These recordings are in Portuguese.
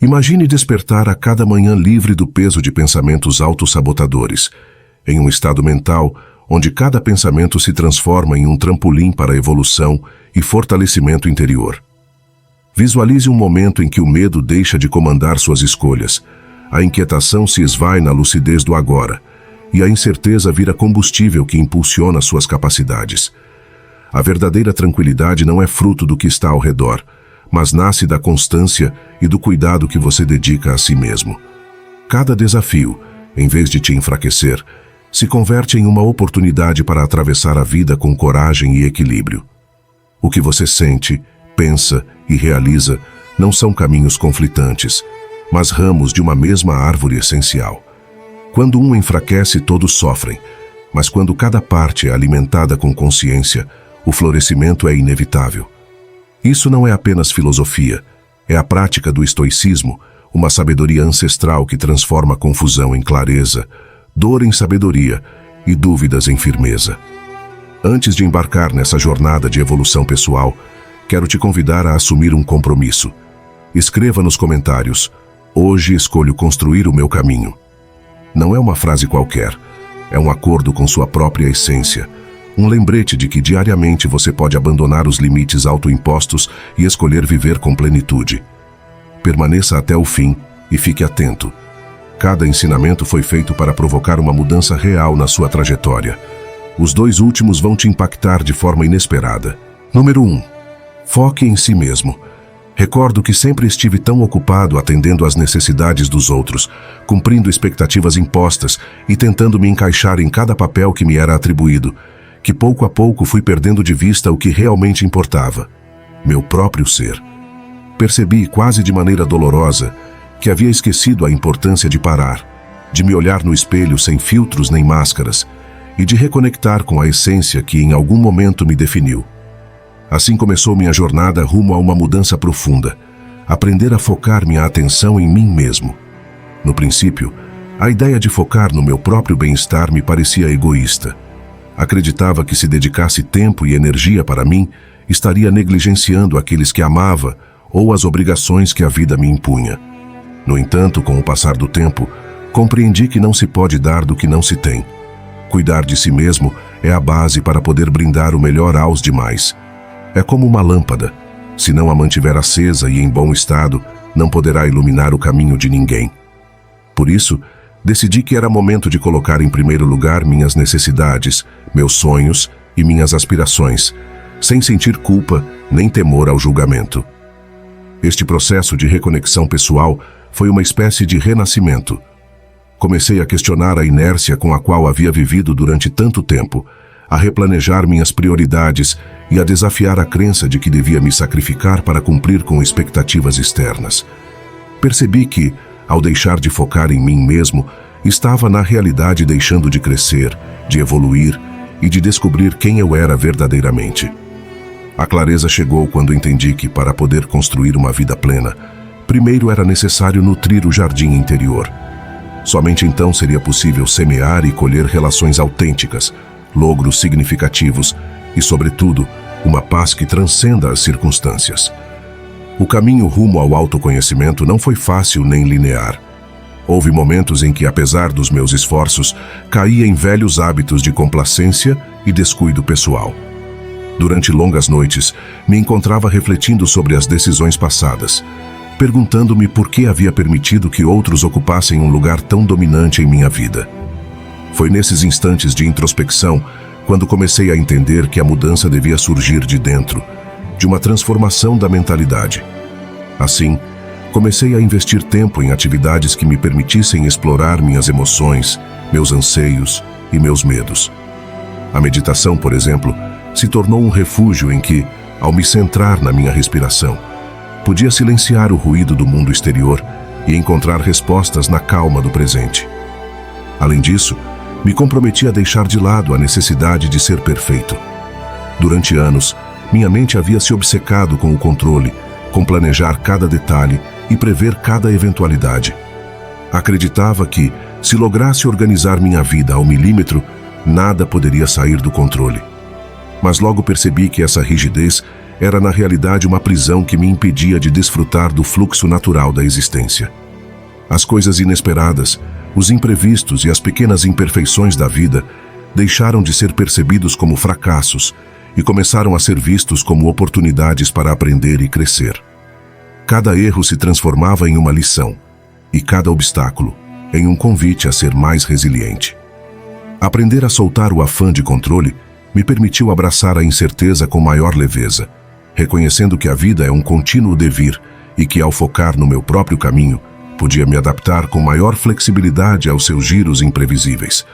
Imagine despertar a cada manhã livre do peso de pensamentos autossabotadores, em um estado mental onde cada pensamento se transforma em um trampolim para a evolução e fortalecimento interior. Visualize um momento em que o medo deixa de comandar suas escolhas, a inquietação se esvai na lucidez do agora, e a incerteza vira combustível que impulsiona suas capacidades. A verdadeira tranquilidade não é fruto do que está ao redor, mas nasce da constância e do cuidado que você dedica a si mesmo. Cada desafio, em vez de te enfraquecer, se converte em uma oportunidade para atravessar a vida com coragem e equilíbrio. O que você sente, pensa e realiza não são caminhos conflitantes, mas ramos de uma mesma árvore essencial. Quando um enfraquece, todos sofrem, mas quando cada parte é alimentada com consciência, o florescimento é inevitável. Isso não é apenas filosofia, é a prática do estoicismo, uma sabedoria ancestral que transforma confusão em clareza, dor em sabedoria e dúvidas em firmeza. Antes de embarcar nessa jornada de evolução pessoal, quero te convidar a assumir um compromisso. Escreva nos comentários: hoje escolho construir o meu caminho. Não é uma frase qualquer, é um acordo com sua própria essência, um lembrete de que diariamente você pode abandonar os limites autoimpostos e escolher viver com plenitude. Permaneça até o fim e fique atento. Cada ensinamento foi feito para provocar uma mudança real na sua trajetória. Os dois últimos vão te impactar de forma inesperada. Número 1. Foque em si mesmo. Recordo que sempre estive tão ocupado atendendo às necessidades dos outros, cumprindo expectativas impostas e tentando me encaixar em cada papel que me era atribuído, que pouco a pouco fui perdendo de vista o que realmente importava: meu próprio ser. Percebi, quase de maneira dolorosa, que havia esquecido a importância de parar, de me olhar no espelho sem filtros nem máscaras e de reconectar com a essência que em algum momento me definiu. Assim começou minha jornada rumo a uma mudança profunda, aprender a focar minha atenção em mim mesmo. No princípio, a ideia de focar no meu próprio bem-estar me parecia egoísta. Acreditava que se dedicasse tempo e energia para mim, estaria negligenciando aqueles que amava ou as obrigações que a vida me impunha. No entanto, com o passar do tempo, compreendi que não se pode dar do que não se tem. Cuidar de si mesmo é a base para poder brindar o melhor aos demais. É como uma lâmpada. Se não a mantiver acesa e em bom estado, não poderá iluminar o caminho de ninguém. Por isso, decidi que era momento de colocar em primeiro lugar minhas necessidades, meus sonhos e minhas aspirações, sem sentir culpa nem temor ao julgamento. Este processo de reconexão pessoal foi uma espécie de renascimento. Comecei a questionar a inércia com a qual havia vivido durante tanto tempo, a replanejar minhas prioridades e a desafiar a crença de que devia me sacrificar para cumprir com expectativas externas. Percebi que, ao deixar de focar em mim mesmo, estava na realidade deixando de crescer, de evoluir e de descobrir quem eu era verdadeiramente. A clareza chegou quando entendi que, para poder construir uma vida plena, primeiro era necessário nutrir o jardim interior. Somente então seria possível semear e colher relações autênticas, logros significativos e, sobretudo, uma paz que transcenda as circunstâncias. O caminho rumo ao autoconhecimento não foi fácil nem linear. Houve momentos em que, apesar dos meus esforços, caía em velhos hábitos de complacência e descuido pessoal. Durante longas noites, me encontrava refletindo sobre as decisões passadas, perguntando-me por que havia permitido que outros ocupassem um lugar tão dominante em minha vida. Foi nesses instantes de introspecção quando comecei a entender que a mudança devia surgir de dentro, de uma transformação da mentalidade. Assim, comecei a investir tempo em atividades que me permitissem explorar minhas emoções, meus anseios e meus medos. A meditação, por exemplo, se tornou um refúgio em que, ao me centrar na minha respiração, podia silenciar o ruído do mundo exterior e encontrar respostas na calma do presente. Além disso, me comprometi a deixar de lado a necessidade de ser perfeito. Durante anos, minha mente havia se obcecado com o controle, com planejar cada detalhe e prever cada eventualidade. Acreditava que, se lograsse organizar minha vida ao milímetro, nada poderia sair do controle. Mas logo percebi que essa rigidez era na realidade uma prisão que me impedia de desfrutar do fluxo natural da existência. As coisas inesperadas, os imprevistos e as pequenas imperfeições da vida deixaram de ser percebidos como fracassos e começaram a ser vistos como oportunidades para aprender e crescer. Cada erro se transformava em uma lição, e cada obstáculo em um convite a ser mais resiliente. Aprender a soltar o afã de controle me permitiu abraçar a incerteza com maior leveza, reconhecendo que a vida é um contínuo devir e que, ao focar no meu próprio caminho, podia me adaptar com maior flexibilidade aos seus giros imprevisíveis.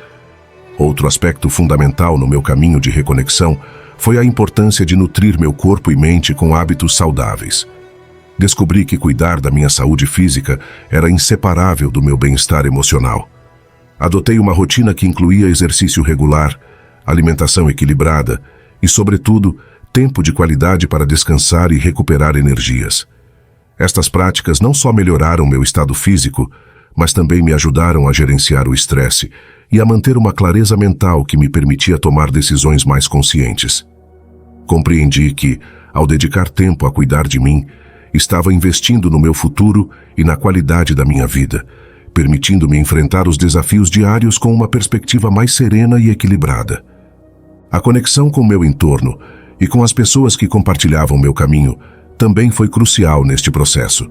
Outro aspecto fundamental no meu caminho de reconexão foi a importância de nutrir meu corpo e mente com hábitos saudáveis. Descobri que cuidar da minha saúde física era inseparável do meu bem-estar emocional. Adotei uma rotina que incluía exercício regular, alimentação equilibrada e, sobretudo, tempo de qualidade para descansar e recuperar energias. Estas práticas não só melhoraram meu estado físico, mas também me ajudaram a gerenciar o estresse e a manter uma clareza mental que me permitia tomar decisões mais conscientes. Compreendi que, ao dedicar tempo a cuidar de mim, estava investindo no meu futuro e na qualidade da minha vida, permitindo-me enfrentar os desafios diários com uma perspectiva mais serena e equilibrada. A conexão com meu entorno e com as pessoas que compartilhavam meu caminho também foi crucial neste processo.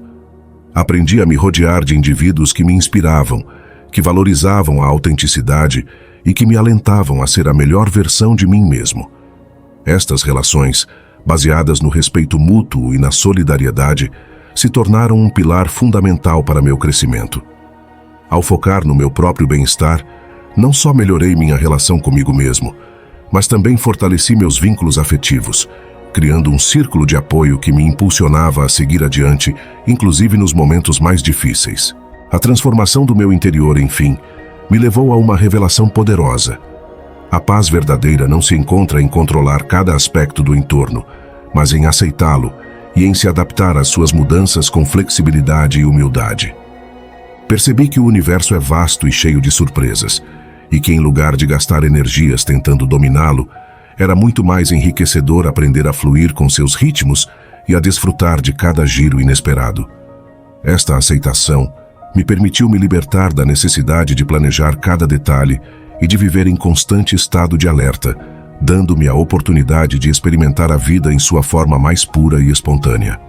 Aprendi a me rodear de indivíduos que me inspiravam, que valorizavam a autenticidade e que me alentavam a ser a melhor versão de mim mesmo. Estas relações, baseadas no respeito mútuo e na solidariedade, se tornaram um pilar fundamental para meu crescimento. Ao focar no meu próprio bem-estar, não só melhorei minha relação comigo mesmo, mas também fortaleci meus vínculos afetivos, criando um círculo de apoio que me impulsionava a seguir adiante, inclusive nos momentos mais difíceis. A transformação do meu interior, enfim, me levou a uma revelação poderosa. A paz verdadeira não se encontra em controlar cada aspecto do entorno, mas em aceitá-lo e em se adaptar às suas mudanças com flexibilidade e humildade. Percebi que o universo é vasto e cheio de surpresas, e que em lugar de gastar energias tentando dominá-lo, era muito mais enriquecedor aprender a fluir com seus ritmos e a desfrutar de cada giro inesperado. Esta aceitação me permitiu me libertar da necessidade de planejar cada detalhe e de viver em constante estado de alerta, dando-me a oportunidade de experimentar a vida em sua forma mais pura e espontânea.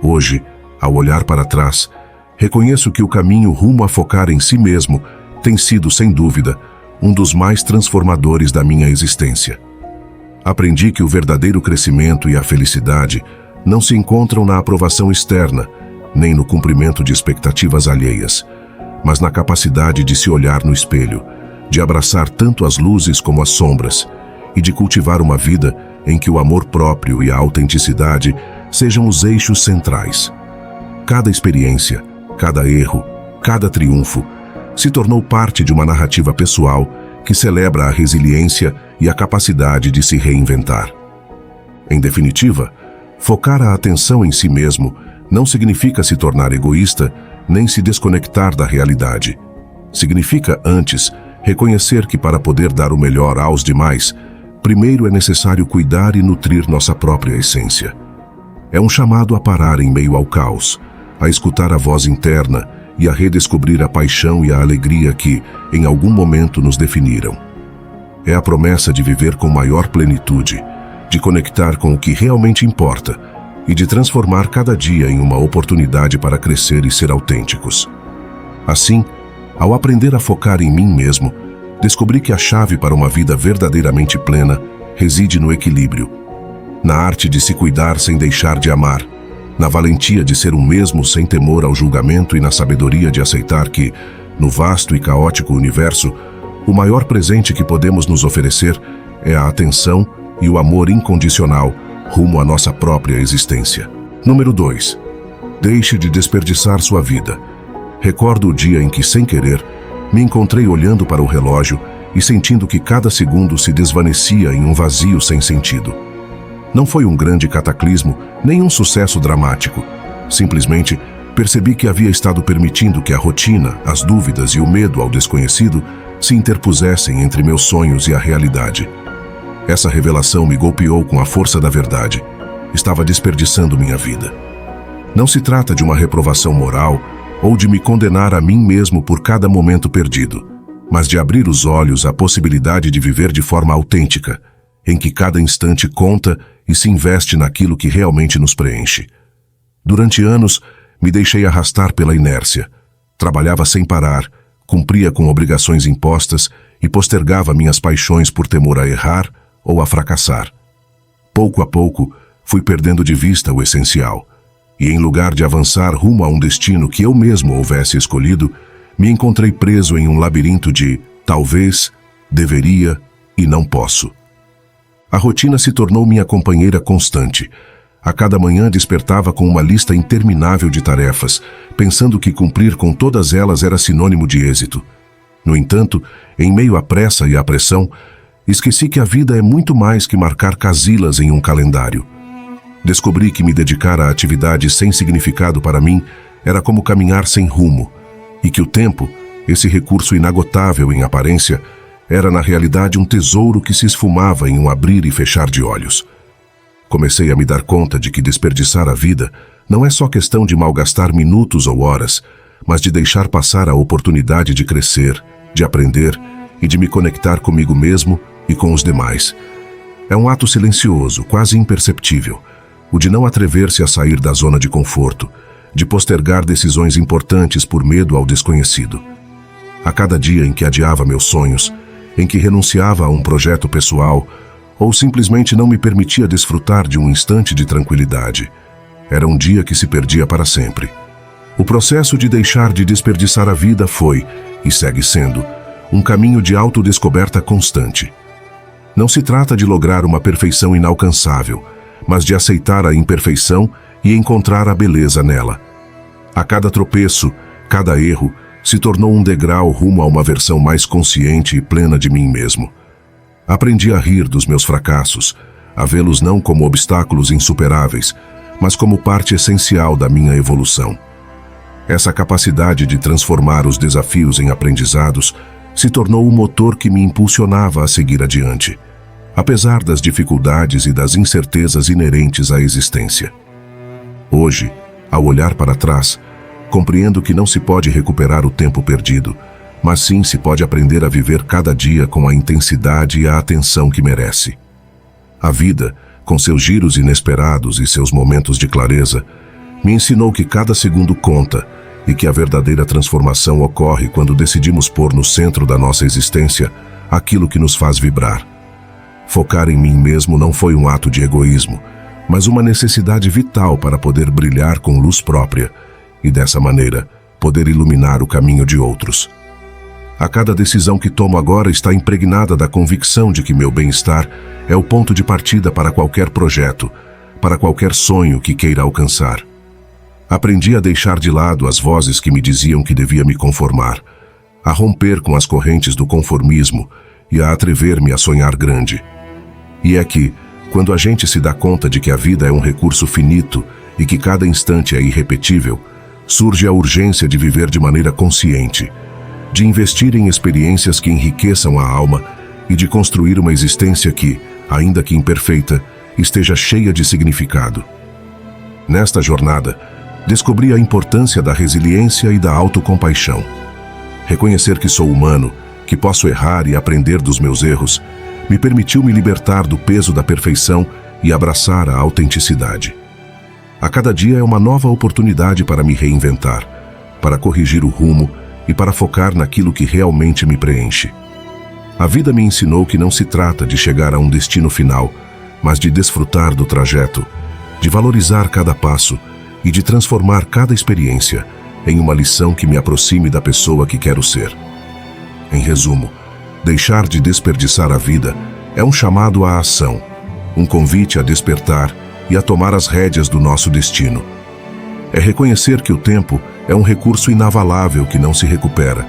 Hoje, ao olhar para trás, reconheço que o caminho rumo a focar em si mesmo tem sido, sem dúvida, um dos mais transformadores da minha existência. Aprendi que o verdadeiro crescimento e a felicidade não se encontram na aprovação externa, nem no cumprimento de expectativas alheias, mas na capacidade de se olhar no espelho, de abraçar tanto as luzes como as sombras, e de cultivar uma vida em que o amor próprio e a autenticidade sejam os eixos centrais. Cada experiência, cada erro, cada triunfo, se tornou parte de uma narrativa pessoal que celebra a resiliência e a capacidade de se reinventar. Em definitiva, focar a atenção em si mesmo não significa se tornar egoísta nem se desconectar da realidade. Significa, antes, reconhecer que para poder dar o melhor aos demais, primeiro é necessário cuidar e nutrir nossa própria essência. É um chamado a parar em meio ao caos, a escutar a voz interna e a redescobrir a paixão e a alegria que, em algum momento, nos definiram. É a promessa de viver com maior plenitude, de conectar com o que realmente importa e de transformar cada dia em uma oportunidade para crescer e ser autênticos. Assim, ao aprender a focar em mim mesmo, descobri que a chave para uma vida verdadeiramente plena reside no equilíbrio, na arte de se cuidar sem deixar de amar, na valentia de ser o mesmo sem temor ao julgamento e na sabedoria de aceitar que, no vasto e caótico universo, o maior presente que podemos nos oferecer é a atenção e o amor incondicional rumo à nossa própria existência. Número 2. Deixe de desperdiçar sua vida. Recordo o dia em que, sem querer, me encontrei olhando para o relógio e sentindo que cada segundo se desvanecia em um vazio sem sentido. Não foi um grande cataclismo, nem um sucesso dramático. Simplesmente percebi que havia estado permitindo que a rotina, as dúvidas e o medo ao desconhecido se interpusessem entre meus sonhos e a realidade. Essa revelação me golpeou com a força da verdade. estava desperdiçando minha vida. Não se trata de uma reprovação moral ou de me condenar a mim mesmo por cada momento perdido, mas de abrir os olhos à possibilidade de viver de forma autêntica, em que cada instante conta e se investe naquilo que realmente nos preenche. Durante anos, me deixei arrastar pela inércia. Trabalhava sem parar, cumpria com obrigações impostas e postergava minhas paixões por temor a errar ou a fracassar. Pouco a pouco, fui perdendo de vista o essencial, e em lugar de avançar rumo a um destino que eu mesmo houvesse escolhido, me encontrei preso em um labirinto de talvez, deveria e não posso. A rotina se tornou minha companheira constante. A cada manhã despertava com uma lista interminável de tarefas, pensando que cumprir com todas elas era sinônimo de êxito. No entanto, em meio à pressa e à pressão, esqueci que a vida é muito mais que marcar casilas em um calendário. Descobri que me dedicar a atividades sem significado para mim era como caminhar sem rumo, e que o tempo, esse recurso inagotável em aparência, era na realidade um tesouro que se esfumava em um abrir e fechar de olhos. Comecei a me dar conta de que desperdiçar a vida não é só questão de malgastar minutos ou horas, mas de deixar passar a oportunidade de crescer, de aprender e de me conectar comigo mesmo e com os demais. É um ato silencioso, quase imperceptível, o de não atrever-se a sair da zona de conforto, de postergar decisões importantes por medo ao desconhecido. A cada dia em que adiava meus sonhos, em que renunciava a um projeto pessoal, ou simplesmente não me permitia desfrutar de um instante de tranquilidade, era um dia que se perdia para sempre. O processo de deixar de desperdiçar a vida foi, e segue sendo, um caminho de autodescoberta constante. Não se trata de lograr uma perfeição inalcançável, mas de aceitar a imperfeição e encontrar a beleza nela. A cada tropeço, cada erro, se tornou um degrau rumo a uma versão mais consciente e plena de mim mesmo. Aprendi a rir dos meus fracassos, a vê-los não como obstáculos insuperáveis, mas como parte essencial da minha evolução. Essa capacidade de transformar os desafios em aprendizados se tornou o motor que me impulsionava a seguir adiante, apesar das dificuldades e das incertezas inerentes à existência. Hoje, ao olhar para trás, compreendo que não se pode recuperar o tempo perdido, mas sim se pode aprender a viver cada dia com a intensidade e a atenção que merece. A vida, com seus giros inesperados e seus momentos de clareza, me ensinou que cada segundo conta e que a verdadeira transformação ocorre quando decidimos pôr no centro da nossa existência aquilo que nos faz vibrar. Focar em mim mesmo não foi um ato de egoísmo, mas uma necessidade vital para poder brilhar com luz própria e, dessa maneira, poder iluminar o caminho de outros. A cada decisão que tomo agora está impregnada da convicção de que meu bem-estar é o ponto de partida para qualquer projeto, para qualquer sonho que queira alcançar. Aprendi a deixar de lado as vozes que me diziam que devia me conformar, a romper com as correntes do conformismo e a atrever-me a sonhar grande. E é que, quando a gente se dá conta de que a vida é um recurso finito e que cada instante é irrepetível, surge a urgência de viver de maneira consciente, de investir em experiências que enriqueçam a alma e de construir uma existência que, ainda que imperfeita, esteja cheia de significado. Nesta jornada, descobri a importância da resiliência e da autocompaixão. Reconhecer que sou humano, que posso errar e aprender dos meus erros, me permitiu me libertar do peso da perfeição e abraçar a autenticidade. A cada dia é uma nova oportunidade para me reinventar, para corrigir o rumo e para focar naquilo que realmente me preenche. A vida me ensinou que não se trata de chegar a um destino final, mas de desfrutar do trajeto, de valorizar cada passo e de transformar cada experiência em uma lição que me aproxime da pessoa que quero ser. Em resumo, deixar de desperdiçar a vida é um chamado à ação, um convite a despertar e a tomar as rédeas do nosso destino. É reconhecer que o tempo é um recurso inavalável que não se recupera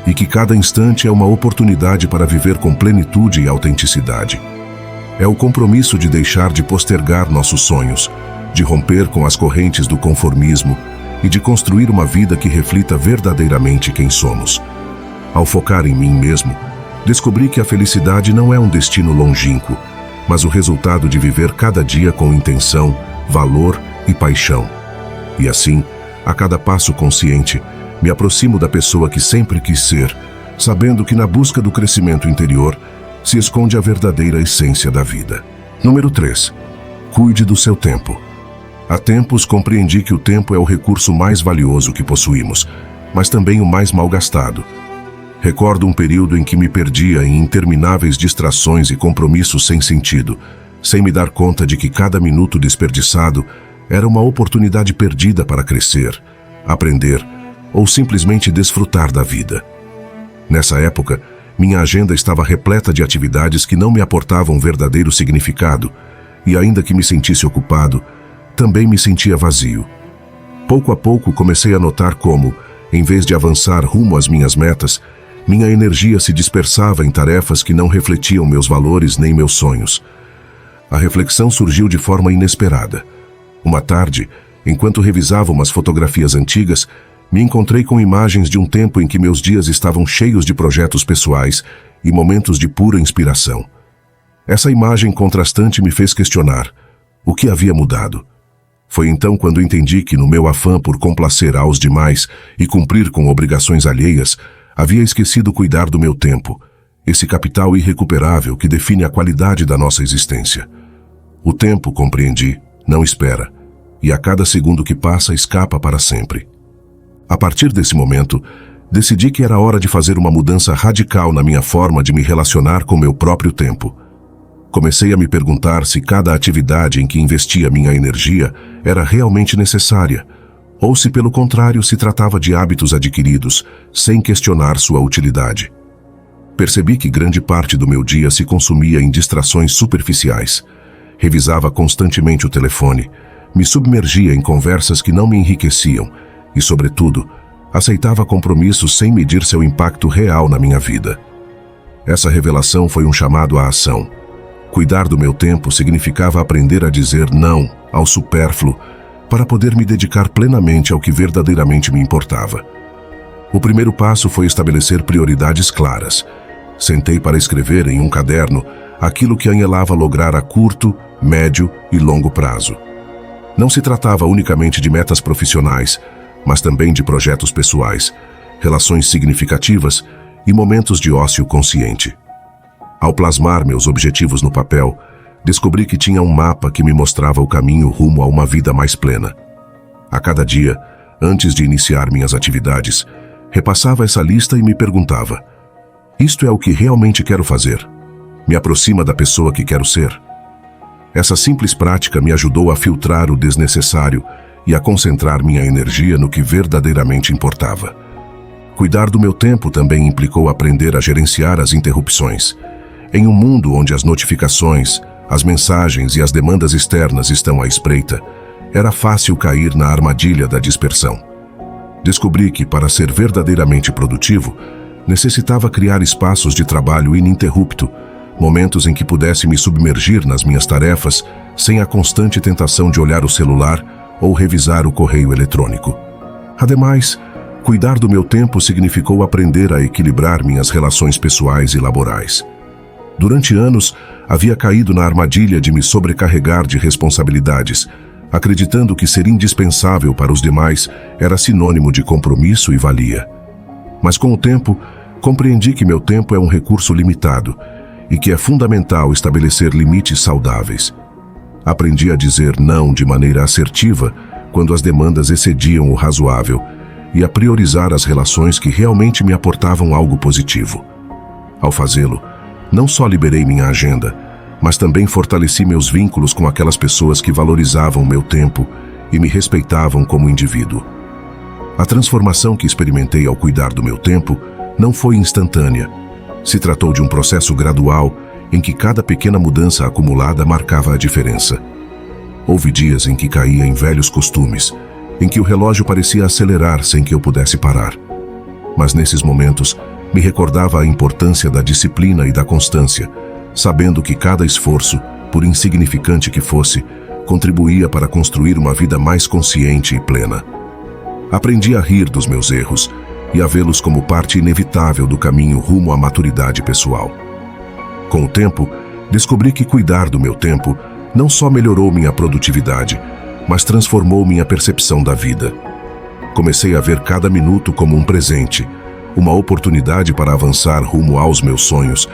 e que cada instante é uma oportunidade para viver com plenitude e autenticidade. É o compromisso de deixar de postergar nossos sonhos, de romper com as correntes do conformismo e de construir uma vida que reflita verdadeiramente quem somos. Ao focar em mim mesmo, descobri que a felicidade não é um destino longínquo, mas o resultado de viver cada dia com intenção, valor e paixão. E assim, a cada passo consciente, me aproximo da pessoa que sempre quis ser, sabendo que na busca do crescimento interior se esconde a verdadeira essência da vida. Número 3. Cuide do seu tempo. Há tempos compreendi que o tempo é o recurso mais valioso que possuímos, mas também o mais malgastado. Recordo um período em que me perdia em intermináveis distrações e compromissos sem sentido, sem me dar conta de que cada minuto desperdiçado era uma oportunidade perdida para crescer, aprender ou simplesmente desfrutar da vida. Nessa época, minha agenda estava repleta de atividades que não me aportavam verdadeiro significado, e ainda que me sentisse ocupado, também me sentia vazio. Pouco a pouco comecei a notar como, em vez de avançar rumo às minhas metas, minha energia se dispersava em tarefas que não refletiam meus valores nem meus sonhos. A reflexão surgiu de forma inesperada. Uma tarde, enquanto revisava umas fotografias antigas, me encontrei com imagens de um tempo em que meus dias estavam cheios de projetos pessoais e momentos de pura inspiração. Essa imagem contrastante me fez questionar o que havia mudado. Foi então quando entendi que no meu afã por complacer aos demais e cumprir com obrigações alheias, havia esquecido cuidar do meu tempo, esse capital irrecuperável que define a qualidade da nossa existência. O tempo, compreendi, não espera, e a cada segundo que passa escapa para sempre. A partir desse momento, decidi que era hora de fazer uma mudança radical na minha forma de me relacionar com meu próprio tempo. Comecei a me perguntar se cada atividade em que investia minha energia era realmente necessária, ou se pelo contrário se tratava de hábitos adquiridos, sem questionar sua utilidade. Percebi que grande parte do meu dia se consumia em distrações superficiais. Revisava constantemente o telefone, me submergia em conversas que não me enriqueciam e, sobretudo, aceitava compromissos sem medir seu impacto real na minha vida. Essa revelação foi um chamado à ação. Cuidar do meu tempo significava aprender a dizer não ao supérfluo para poder me dedicar plenamente ao que verdadeiramente me importava. O primeiro passo foi estabelecer prioridades claras. Sentei para escrever em um caderno aquilo que anelava lograr a curto, médio e longo prazo. Não se tratava unicamente de metas profissionais, mas também de projetos pessoais, relações significativas e momentos de ócio consciente. Ao plasmar meus objetivos no papel, descobri que tinha um mapa que me mostrava o caminho rumo a uma vida mais plena. A cada dia, antes de iniciar minhas atividades, repassava essa lista e me perguntava: isto é o que realmente quero fazer? Me aproxima da pessoa que quero ser? Essa simples prática me ajudou a filtrar o desnecessário e a concentrar minha energia no que verdadeiramente importava. Cuidar do meu tempo também implicou aprender a gerenciar as interrupções. Em um mundo onde as notificações, as mensagens e as demandas externas estão à espreita, era fácil cair na armadilha da dispersão. Descobri que, para ser verdadeiramente produtivo, necessitava criar espaços de trabalho ininterrupto, momentos em que pudesse me submergir nas minhas tarefas sem a constante tentação de olhar o celular ou revisar o correio eletrônico. Ademais, cuidar do meu tempo significou aprender a equilibrar minhas relações pessoais e laborais. Durante anos, havia caído na armadilha de me sobrecarregar de responsabilidades, acreditando que ser indispensável para os demais era sinônimo de compromisso e valia. Mas com o tempo, compreendi que meu tempo é um recurso limitado e que é fundamental estabelecer limites saudáveis. Aprendi a dizer não de maneira assertiva quando as demandas excediam o razoável e a priorizar as relações que realmente me aportavam algo positivo. Ao fazê-lo, não só liberei minha agenda, mas também fortaleci meus vínculos com aquelas pessoas que valorizavam meu tempo e me respeitavam como indivíduo. A transformação que experimentei ao cuidar do meu tempo não foi instantânea. Se tratou de um processo gradual em que cada pequena mudança acumulada marcava a diferença. Houve dias em que caía em velhos costumes, em que o relógio parecia acelerar sem que eu pudesse parar. Mas nesses momentos, me recordava a importância da disciplina e da constância, sabendo que cada esforço, por insignificante que fosse, contribuía para construir uma vida mais consciente e plena. Aprendi a rir dos meus erros e a vê-los como parte inevitável do caminho rumo à maturidade pessoal. Com o tempo, descobri que cuidar do meu tempo não só melhorou minha produtividade, mas transformou minha percepção da vida. Comecei a ver cada minuto como um presente, uma oportunidade para avançar rumo aos meus sonhos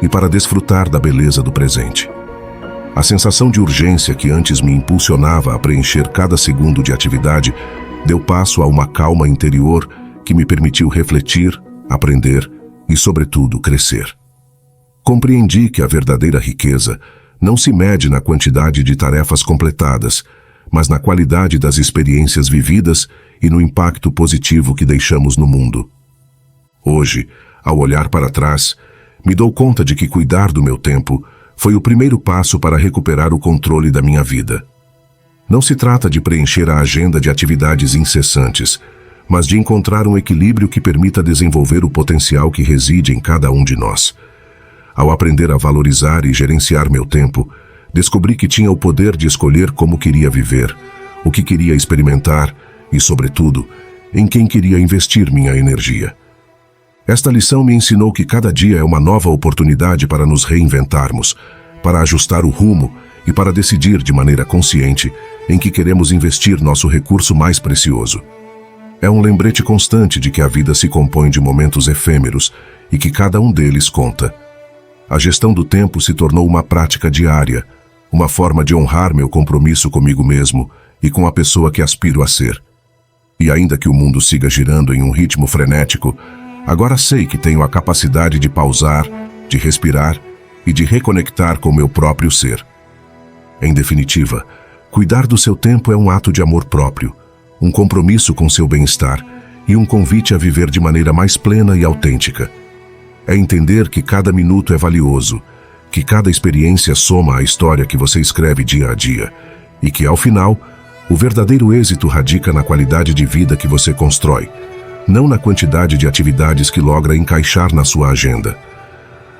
e para desfrutar da beleza do presente. A sensação de urgência que antes me impulsionava a preencher cada segundo de atividade deu passo a uma calma interior que me permitiu refletir, aprender e, sobretudo, crescer. Compreendi que a verdadeira riqueza não se mede na quantidade de tarefas completadas, mas na qualidade das experiências vividas e no impacto positivo que deixamos no mundo. Hoje, ao olhar para trás, me dou conta de que cuidar do meu tempo foi o primeiro passo para recuperar o controle da minha vida. Não se trata de preencher a agenda de atividades incessantes, mas de encontrar um equilíbrio que permita desenvolver o potencial que reside em cada um de nós. Ao aprender a valorizar e gerenciar meu tempo, descobri que tinha o poder de escolher como queria viver, o que queria experimentar e, sobretudo, em quem queria investir minha energia. Esta lição me ensinou que cada dia é uma nova oportunidade para nos reinventarmos, para ajustar o rumo e para decidir de maneira consciente em que queremos investir nosso recurso mais precioso. É um lembrete constante de que a vida se compõe de momentos efêmeros e que cada um deles conta. A gestão do tempo se tornou uma prática diária, uma forma de honrar meu compromisso comigo mesmo e com a pessoa que aspiro a ser. E ainda que o mundo siga girando em um ritmo frenético, agora sei que tenho a capacidade de pausar, de respirar e de reconectar com meu próprio ser. Em definitiva, cuidar do seu tempo é um ato de amor próprio, um compromisso com seu bem-estar e um convite a viver de maneira mais plena e autêntica. É entender que cada minuto é valioso, que cada experiência soma à história que você escreve dia a dia e que, ao final, o verdadeiro êxito radica na qualidade de vida que você constrói, não na quantidade de atividades que logra encaixar na sua agenda.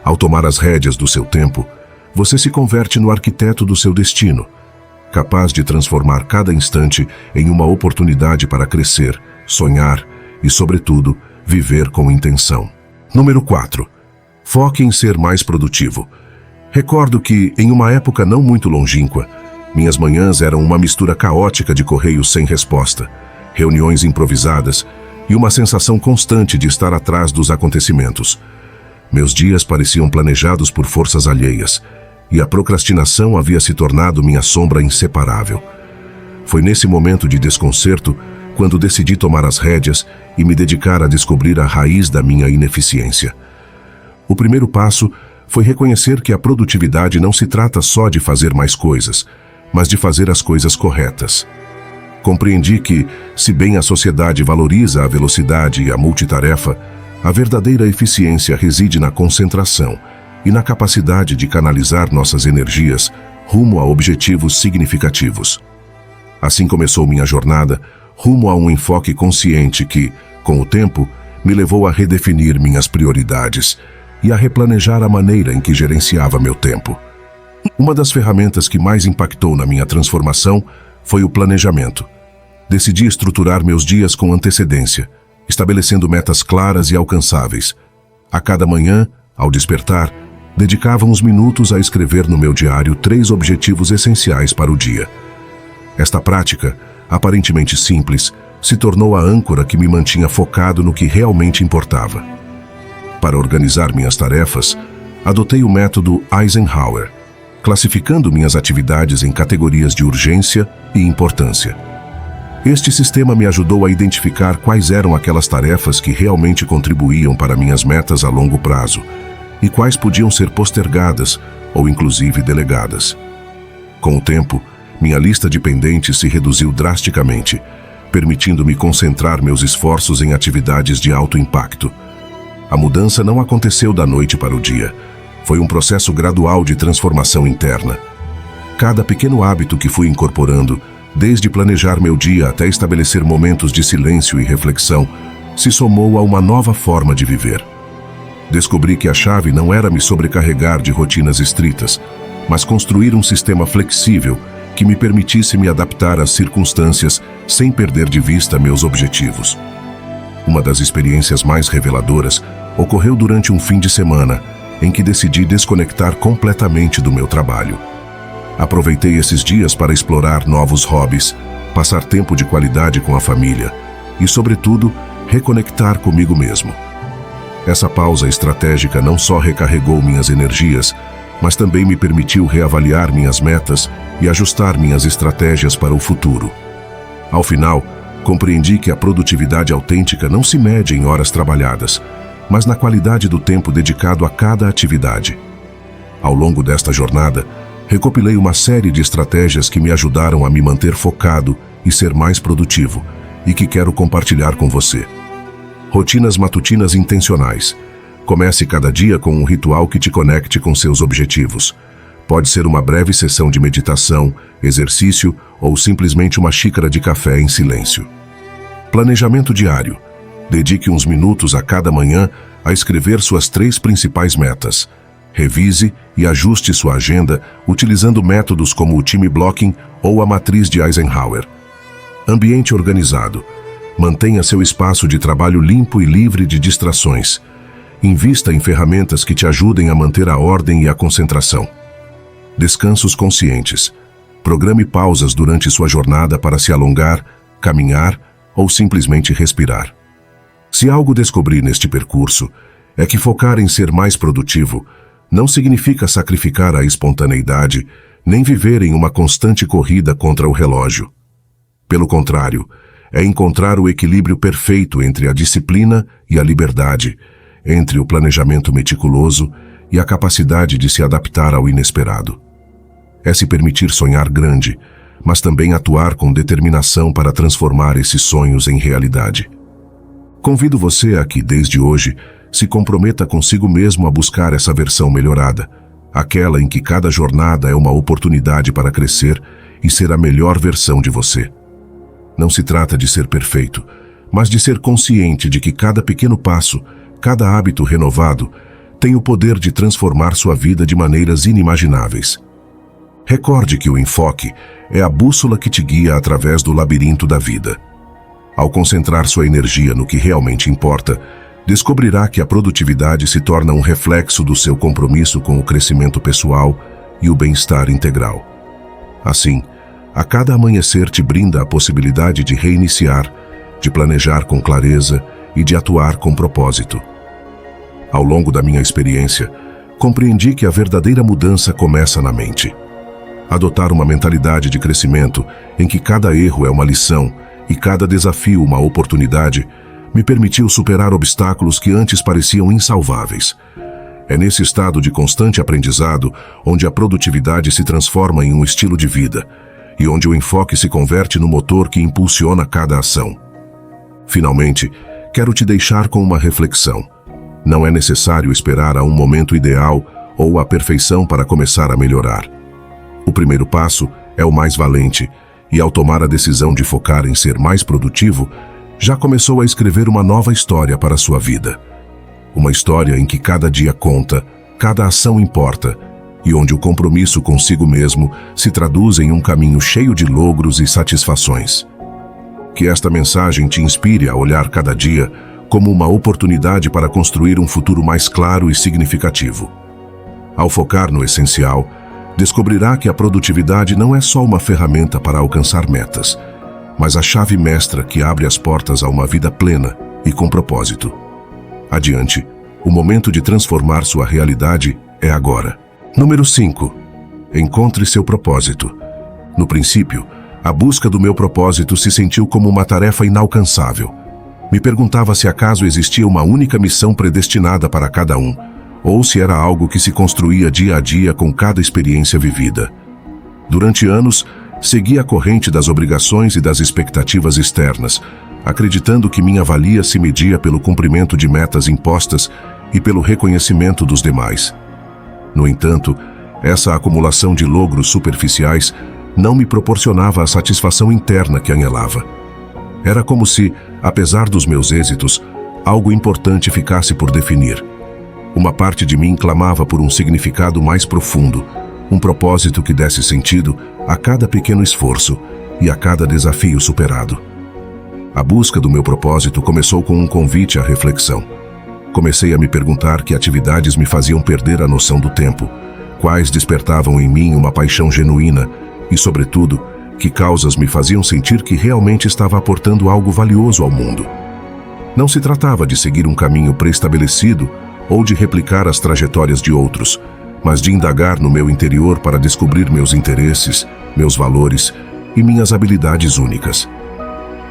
Ao tomar as rédeas do seu tempo, você se converte no arquiteto do seu destino, capaz de transformar cada instante em uma oportunidade para crescer, sonhar e, sobretudo, viver com intenção. Número 4. Foque em ser mais produtivo. Recordo que, em uma época não muito longínqua, minhas manhãs eram uma mistura caótica de correios sem resposta, reuniões improvisadas e uma sensação constante de estar atrás dos acontecimentos. Meus dias pareciam planejados por forças alheias, e a procrastinação havia se tornado minha sombra inseparável. Foi nesse momento de desconcerto quando decidi tomar as rédeas e me dedicar a descobrir a raiz da minha ineficiência. O primeiro passo foi reconhecer que a produtividade não se trata só de fazer mais coisas, mas de fazer as coisas corretas. Compreendi que, se bem a sociedade valoriza a velocidade e a multitarefa, a verdadeira eficiência reside na concentração e na capacidade de canalizar nossas energias rumo a objetivos significativos. Assim começou minha jornada rumo a um enfoque consciente que, com o tempo, me levou a redefinir minhas prioridades e a replanejar a maneira em que gerenciava meu tempo. Uma das ferramentas que mais impactou na minha transformação foi o planejamento. Decidi estruturar meus dias com antecedência, estabelecendo metas claras e alcançáveis. A cada manhã, ao despertar, dedicava uns minutos a escrever no meu diário 3 objetivos essenciais para o dia. Esta prática, aparentemente simples, se tornou a âncora que me mantinha focado no que realmente importava. Para organizar minhas tarefas, adotei o método Eisenhower, classificando minhas atividades em categorias de urgência e importância. Este sistema me ajudou a identificar quais eram aquelas tarefas que realmente contribuíam para minhas metas a longo prazo e quais podiam ser postergadas ou inclusive delegadas. Com o tempo, minha lista de pendentes se reduziu drasticamente, permitindo-me concentrar meus esforços em atividades de alto impacto. A mudança não aconteceu da noite para o dia. Foi um processo gradual de transformação interna. Cada pequeno hábito que fui incorporando, desde planejar meu dia até estabelecer momentos de silêncio e reflexão, se somou a uma nova forma de viver. Descobri que a chave não era me sobrecarregar de rotinas estritas, mas construir um sistema flexível que me permitisse me adaptar às circunstâncias sem perder de vista meus objetivos. Uma das experiências mais reveladoras ocorreu durante um fim de semana, em que decidi desconectar completamente do meu trabalho. Aproveitei esses dias para explorar novos hobbies, passar tempo de qualidade com a família e, sobretudo, reconectar comigo mesmo. Essa pausa estratégica não só recarregou minhas energias, mas também me permitiu reavaliar minhas metas e ajustar minhas estratégias para o futuro. Ao final, compreendi que a produtividade autêntica não se mede em horas trabalhadas, mas na qualidade do tempo dedicado a cada atividade. Ao longo desta jornada, recopilei uma série de estratégias que me ajudaram a me manter focado e ser mais produtivo, e que quero compartilhar com você. Rotinas matutinas intencionais. Comece cada dia com um ritual que te conecte com seus objetivos. Pode ser uma breve sessão de meditação, exercício ou simplesmente uma xícara de café em silêncio. Planejamento diário. Dedique uns minutos a cada manhã a escrever suas 3 principais metas. Revise e ajuste sua agenda utilizando métodos como o time blocking ou a matriz de Eisenhower. Ambiente organizado. Mantenha seu espaço de trabalho limpo e livre de distrações. Invista em ferramentas que te ajudem a manter a ordem e a concentração. Descansos conscientes. Programe pausas durante sua jornada para se alongar, caminhar ou simplesmente respirar. Se algo descobri neste percurso, é que focar em ser mais produtivo não significa sacrificar a espontaneidade, nem viver em uma constante corrida contra o relógio. Pelo contrário, é encontrar o equilíbrio perfeito entre a disciplina e a liberdade, entre o planejamento meticuloso e a capacidade de se adaptar ao inesperado. É se permitir sonhar grande, mas também atuar com determinação para transformar esses sonhos em realidade. Convido você a que, desde hoje, se comprometa consigo mesmo a buscar essa versão melhorada, aquela em que cada jornada é uma oportunidade para crescer e ser a melhor versão de você. Não se trata de ser perfeito, mas de ser consciente de que cada pequeno passo, cada hábito renovado, tem o poder de transformar sua vida de maneiras inimagináveis. Recorde que o enfoque é a bússola que te guia através do labirinto da vida. Ao concentrar sua energia no que realmente importa, descobrirá que a produtividade se torna um reflexo do seu compromisso com o crescimento pessoal e o bem-estar integral. Assim, a cada amanhecer te brinda a possibilidade de reiniciar, de planejar com clareza e de atuar com propósito. Ao longo da minha experiência, compreendi que a verdadeira mudança começa na mente. Adotar uma mentalidade de crescimento em que cada erro é uma lição e cada desafio uma oportunidade me permitiu superar obstáculos que antes pareciam insalváveis. É nesse estado de constante aprendizado onde a produtividade se transforma em um estilo de vida e onde o enfoque se converte no motor que impulsiona cada ação. Finalmente, quero te deixar com uma reflexão. Não é necessário esperar a um momento ideal ou a perfeição para começar a melhorar. O primeiro passo é o mais valente, e ao tomar a decisão de focar em ser mais produtivo, já começou a escrever uma nova história para a sua vida. Uma história em que cada dia conta, cada ação importa, e onde o compromisso consigo mesmo se traduz em um caminho cheio de logros e satisfações. Que esta mensagem te inspire a olhar cada dia como uma oportunidade para construir um futuro mais claro e significativo. Ao focar no essencial, descobrirá que a produtividade não é só uma ferramenta para alcançar metas, mas a chave mestra que abre as portas a uma vida plena e com propósito. Adiante, o momento de transformar sua realidade é agora. Número 5. Encontre seu propósito. No princípio, a busca do meu propósito se sentiu como uma tarefa inalcançável. Me perguntava se acaso existia uma única missão predestinada para cada um, ou se era algo que se construía dia a dia com cada experiência vivida. Durante anos, segui a corrente das obrigações e das expectativas externas, acreditando que minha valia se media pelo cumprimento de metas impostas e pelo reconhecimento dos demais. No entanto, essa acumulação de logros superficiais não me proporcionava a satisfação interna que anelava. Era como se, apesar dos meus êxitos, algo importante ficasse por definir. Uma parte de mim clamava por um significado mais profundo, um propósito que desse sentido a cada pequeno esforço e a cada desafio superado. A busca do meu propósito começou com um convite à reflexão. Comecei a me perguntar que atividades me faziam perder a noção do tempo, quais despertavam em mim uma paixão genuína e, sobretudo, que causas me faziam sentir que realmente estava aportando algo valioso ao mundo. Não se tratava de seguir um caminho pré-estabelecido ou de replicar as trajetórias de outros, mas de indagar no meu interior para descobrir meus interesses, meus valores e minhas habilidades únicas.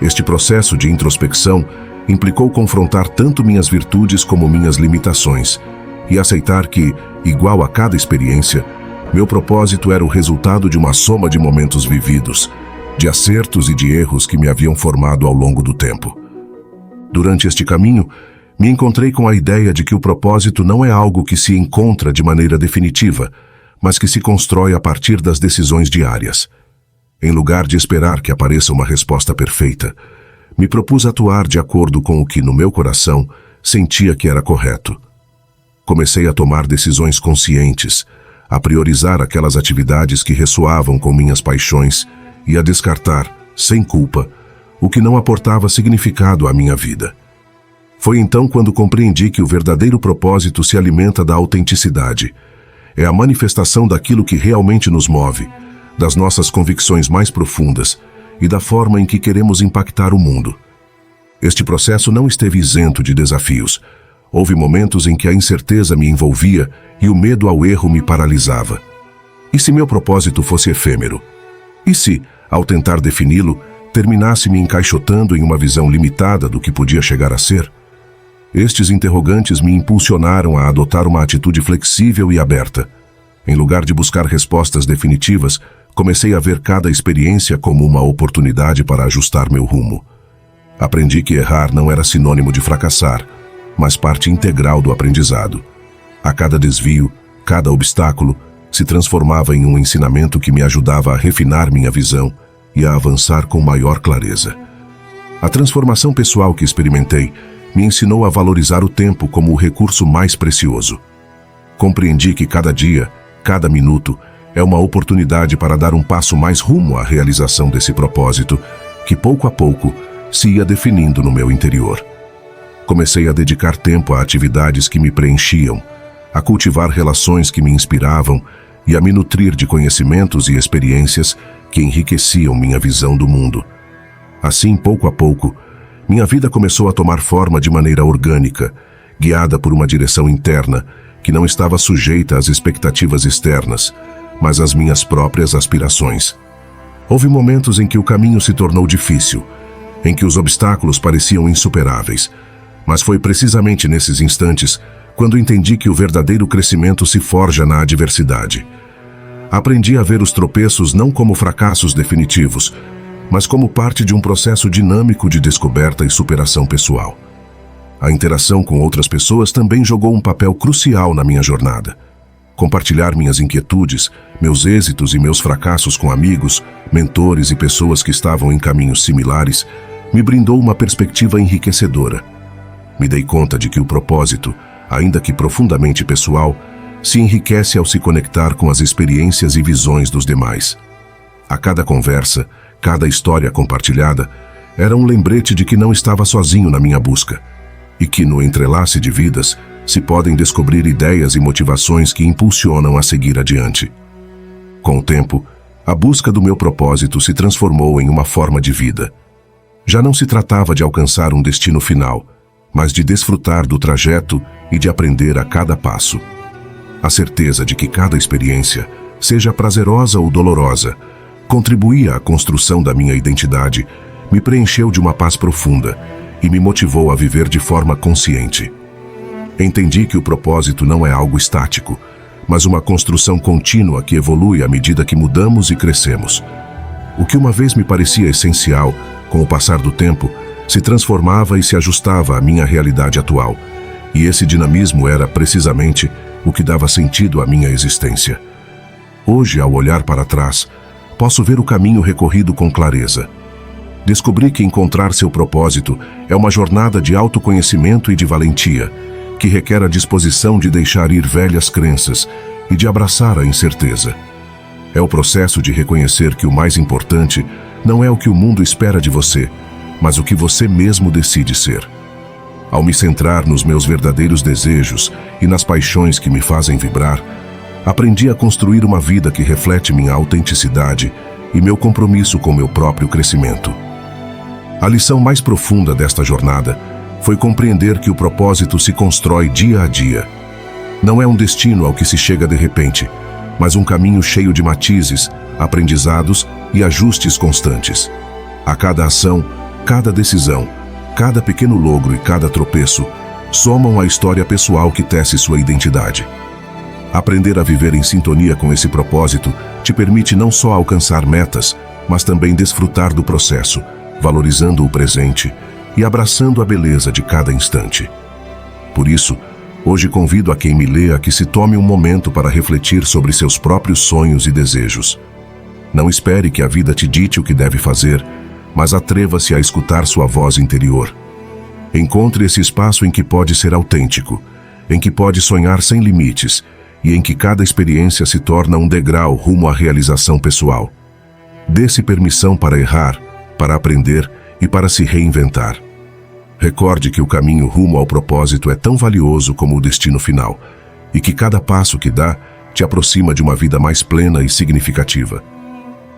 Este processo de introspecção implicou confrontar tanto minhas virtudes como minhas limitações e aceitar que, igual a cada experiência, meu propósito era o resultado de uma soma de momentos vividos, de acertos e de erros que me haviam formado ao longo do tempo. Durante este caminho, me encontrei com a ideia de que o propósito não é algo que se encontra de maneira definitiva, mas que se constrói a partir das decisões diárias. Em lugar de esperar que apareça uma resposta perfeita, me propus atuar de acordo com o que, no meu coração, sentia que era correto. Comecei a tomar decisões conscientes, a priorizar aquelas atividades que ressoavam com minhas paixões e a descartar, sem culpa, o que não aportava significado à minha vida. Foi então quando compreendi que o verdadeiro propósito se alimenta da autenticidade. É a manifestação daquilo que realmente nos move, das nossas convicções mais profundas e da forma em que queremos impactar o mundo. Este processo não esteve isento de desafios. Houve momentos em que a incerteza me envolvia e o medo ao erro me paralisava. E se meu propósito fosse efêmero? E se, ao tentar defini-lo, terminasse me encaixotando em uma visão limitada do que podia chegar a ser? Estes interrogantes me impulsionaram a adotar uma atitude flexível e aberta. Em lugar de buscar respostas definitivas, comecei a ver cada experiência como uma oportunidade para ajustar meu rumo. Aprendi que errar não era sinônimo de fracassar, mas parte integral do aprendizado. A cada desvio, cada obstáculo, se transformava em um ensinamento que me ajudava a refinar minha visão e a avançar com maior clareza. A transformação pessoal que experimentei me ensinou a valorizar o tempo como o recurso mais precioso. Compreendi que cada dia, cada minuto, é uma oportunidade para dar um passo mais rumo à realização desse propósito, que pouco a pouco se ia definindo no meu interior. Comecei a dedicar tempo a atividades que me preenchiam, a cultivar relações que me inspiravam e a me nutrir de conhecimentos e experiências que enriqueciam minha visão do mundo. Assim, pouco a pouco, minha vida começou a tomar forma de maneira orgânica, guiada por uma direção interna que não estava sujeita às expectativas externas, mas às minhas próprias aspirações. Houve momentos em que o caminho se tornou difícil, em que os obstáculos pareciam insuperáveis, mas foi precisamente nesses instantes quando entendi que o verdadeiro crescimento se forja na adversidade. Aprendi a ver os tropeços não como fracassos definitivos, mas como parte de um processo dinâmico de descoberta e superação pessoal. A interação com outras pessoas também jogou um papel crucial na minha jornada. Compartilhar minhas inquietudes, meus êxitos e meus fracassos com amigos, mentores e pessoas que estavam em caminhos similares me brindou uma perspectiva enriquecedora. Me dei conta de que o propósito, ainda que profundamente pessoal, se enriquece ao se conectar com as experiências e visões dos demais. A cada conversa, cada história compartilhada, era um lembrete de que não estava sozinho na minha busca, e que no entrelace de vidas se podem descobrir ideias e motivações que impulsionam a seguir adiante. Com o tempo, a busca do meu propósito se transformou em uma forma de vida. Já não se tratava de alcançar um destino final, mas de desfrutar do trajeto e de aprender a cada passo. A certeza de que cada experiência, seja prazerosa ou dolorosa, contribuía à construção da minha identidade, me preencheu de uma paz profunda e me motivou a viver de forma consciente. Entendi que o propósito não é algo estático, mas uma construção contínua que evolui à medida que mudamos e crescemos. O que uma vez me parecia essencial, com o passar do tempo, se transformava e se ajustava à minha realidade atual, e esse dinamismo era, precisamente, o que dava sentido à minha existência. Hoje, ao olhar para trás, posso ver o caminho recorrido com clareza. Descobri que encontrar seu propósito é uma jornada de autoconhecimento e de valentia, que requer a disposição de deixar ir velhas crenças e de abraçar a incerteza. É o processo de reconhecer que o mais importante não é o que o mundo espera de você, mas o que você mesmo decide ser. Ao me centrar nos meus verdadeiros desejos e nas paixões que me fazem vibrar, aprendi a construir uma vida que reflete minha autenticidade e meu compromisso com meu próprio crescimento. A lição mais profunda desta jornada foi compreender que o propósito se constrói dia a dia. Não é um destino ao que se chega de repente, mas um caminho cheio de matizes, aprendizados e ajustes constantes. A cada ação, cada decisão, cada pequeno logro e cada tropeço somam a história pessoal que tece sua identidade. Aprender a viver em sintonia com esse propósito te permite não só alcançar metas, mas também desfrutar do processo, valorizando o presente e abraçando a beleza de cada instante. Por isso, hoje convido a quem me lê a que se tome um momento para refletir sobre seus próprios sonhos e desejos. Não espere que a vida te dite o que deve fazer, mas atreva-se a escutar sua voz interior. Encontre esse espaço em que pode ser autêntico, em que pode sonhar sem limites e em que cada experiência se torna um degrau rumo à realização pessoal. Dê-se permissão para errar, para aprender e para se reinventar. Recorde que o caminho rumo ao propósito é tão valioso como o destino final, e que cada passo que dá te aproxima de uma vida mais plena e significativa.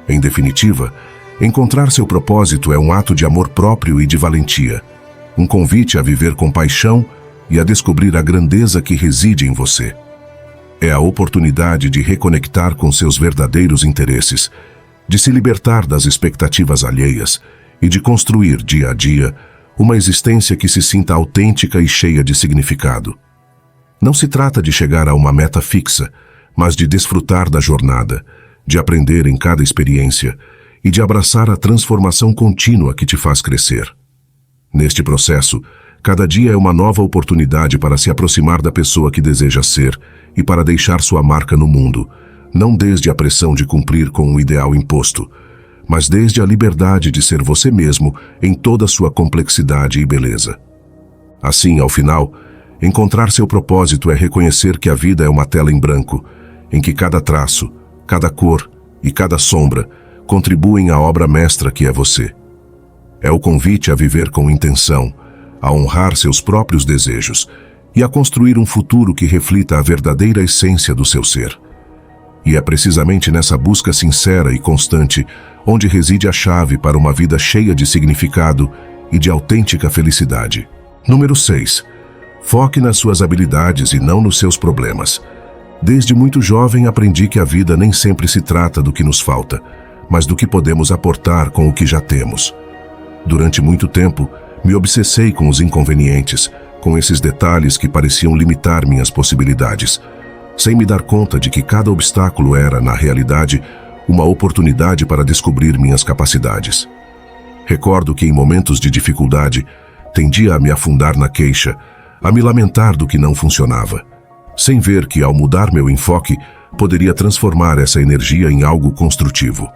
Em definitiva, encontrar seu propósito é um ato de amor próprio e de valentia, um convite a viver com paixão e a descobrir a grandeza que reside em você. É a oportunidade de reconectar com seus verdadeiros interesses, de se libertar das expectativas alheias e de construir, dia a dia, uma existência que se sinta autêntica e cheia de significado. Não se trata de chegar a uma meta fixa, mas de desfrutar da jornada, de aprender em cada experiência e de abraçar a transformação contínua que te faz crescer. Neste processo, cada dia é uma nova oportunidade para se aproximar da pessoa que deseja ser e para deixar sua marca no mundo, não desde a pressão de cumprir com o ideal imposto, mas desde a liberdade de ser você mesmo em toda a sua complexidade e beleza. Assim, ao final, encontrar seu propósito é reconhecer que a vida é uma tela em branco, em que cada traço, cada cor e cada sombra contribuem à obra mestra que é você. É o convite a viver com intenção, a honrar seus próprios desejos e a construir um futuro que reflita a verdadeira essência do seu ser. E é precisamente nessa busca sincera e constante onde reside a chave para uma vida cheia de significado e de autêntica felicidade. Número 6. Foque nas suas habilidades e não nos seus problemas. Desde muito jovem aprendi que a vida nem sempre se trata do que nos falta, mas do que podemos aportar com o que já temos. Durante muito tempo, me obsessei com os inconvenientes, com esses detalhes que pareciam limitar minhas possibilidades, sem me dar conta de que cada obstáculo era, na realidade, uma oportunidade para descobrir minhas capacidades. Recordo que em momentos de dificuldade, tendia a me afundar na queixa, a me lamentar do que não funcionava, sem ver que, ao mudar meu enfoque, poderia transformar essa energia em algo construtivo.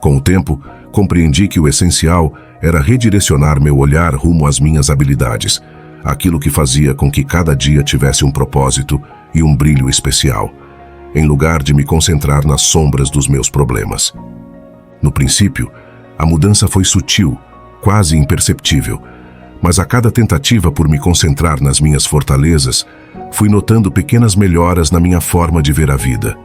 Com o tempo, compreendi que o essencial era redirecionar meu olhar rumo às minhas habilidades, aquilo que fazia com que cada dia tivesse um propósito e um brilho especial, em lugar de me concentrar nas sombras dos meus problemas. No princípio, a mudança foi sutil, quase imperceptível, mas a cada tentativa por me concentrar nas minhas fortalezas, fui notando pequenas melhoras na minha forma de ver a vida.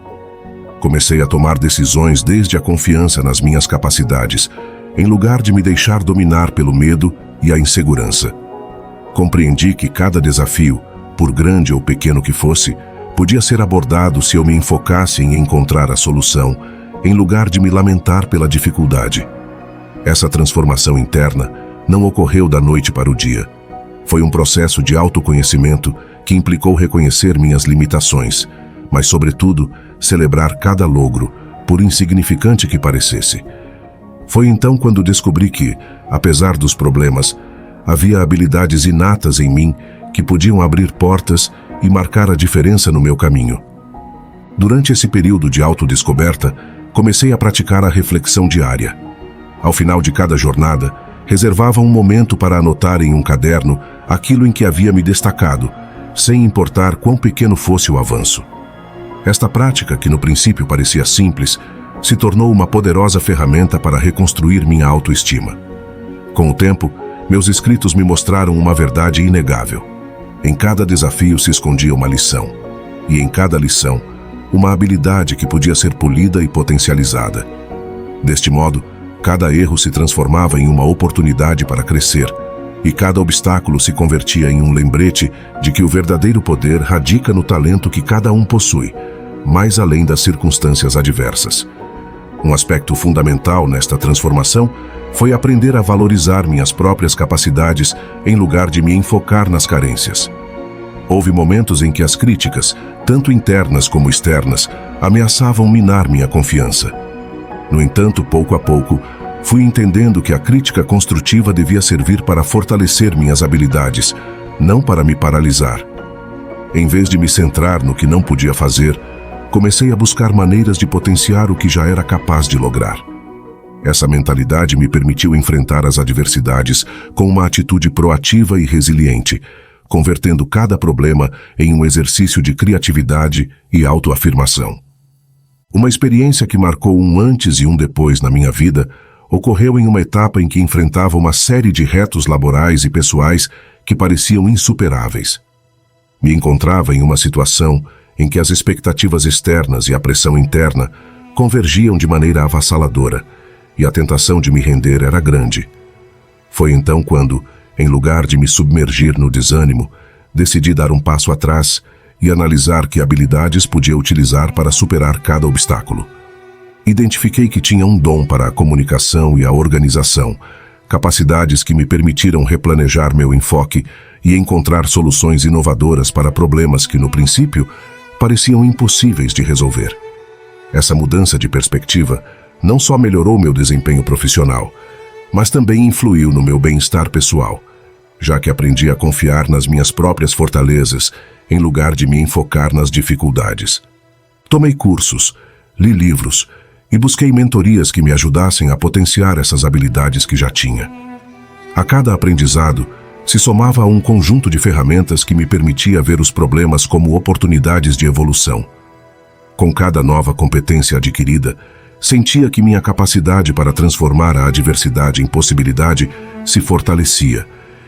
Comecei a tomar decisões desde a confiança nas minhas capacidades, em lugar de me deixar dominar pelo medo e a insegurança. Compreendi que cada desafio, por grande ou pequeno que fosse, podia ser abordado se eu me enfocasse em encontrar a solução, em lugar de me lamentar pela dificuldade. Essa transformação interna não ocorreu da noite para o dia. Foi um processo de autoconhecimento que implicou reconhecer minhas limitações, mas, sobretudo, celebrar cada logro, por insignificante que parecesse. Foi então quando descobri que, apesar dos problemas, havia habilidades inatas em mim que podiam abrir portas e marcar a diferença no meu caminho. Durante esse período de autodescoberta, comecei a praticar a reflexão diária. Ao final de cada jornada, reservava um momento para anotar em um caderno aquilo em que havia me destacado, sem importar quão pequeno fosse o avanço. Esta prática, que no princípio parecia simples, se tornou uma poderosa ferramenta para reconstruir minha autoestima. Com o tempo, Meus escritos me mostraram uma verdade inegável. Em cada desafio se escondia uma lição, e em cada lição, uma habilidade que podia ser polida e potencializada. Deste modo, cada erro se transformava em uma oportunidade para crescer, e cada obstáculo se convertia em um lembrete de que o verdadeiro poder radica no talento que cada um possui, mais além das circunstâncias adversas. Um aspecto fundamental nesta transformação foi aprender a valorizar minhas próprias capacidades em lugar de me enfocar nas carências. Houve momentos em que as críticas, tanto internas como externas, ameaçavam minar minha confiança. No entanto, pouco a pouco, fui entendendo que a crítica construtiva devia servir para fortalecer minhas habilidades, não para me paralisar. Em vez de me centrar no que não podia fazer, comecei a buscar maneiras de potenciar o que já era capaz de lograr. Essa mentalidade me permitiu enfrentar as adversidades com uma atitude proativa e resiliente, convertendo cada problema em um exercício de criatividade e autoafirmação. Uma experiência que marcou um antes e um depois na minha vida ocorreu em uma etapa em que enfrentava uma série de retos laborais e pessoais que pareciam insuperáveis. Me encontrava em uma situação em que as expectativas externas e a pressão interna convergiam de maneira avassaladora, e a tentação de me render era grande. Foi então quando, em lugar de me submergir no desânimo, decidi dar um passo atrás e analisar que habilidades podia utilizar para superar cada obstáculo. Identifiquei que tinha um dom para a comunicação e a organização, capacidades que me permitiram replanejar meu enfoque e encontrar soluções inovadoras para problemas que, no princípio, pareciam impossíveis de resolver. Essa mudança de perspectiva não só melhorou meu desempenho profissional, mas também influiu no meu bem-estar pessoal, já que aprendi a confiar nas minhas próprias fortalezas em lugar de me enfocar nas dificuldades. Tomei cursos, li livros e busquei mentorias que me ajudassem a potenciar essas habilidades que já tinha. A cada aprendizado, se somava a um conjunto de ferramentas que me permitia ver os problemas como oportunidades de evolução. Com cada nova competência adquirida, sentia que minha capacidade para transformar a adversidade em possibilidade se fortalecia,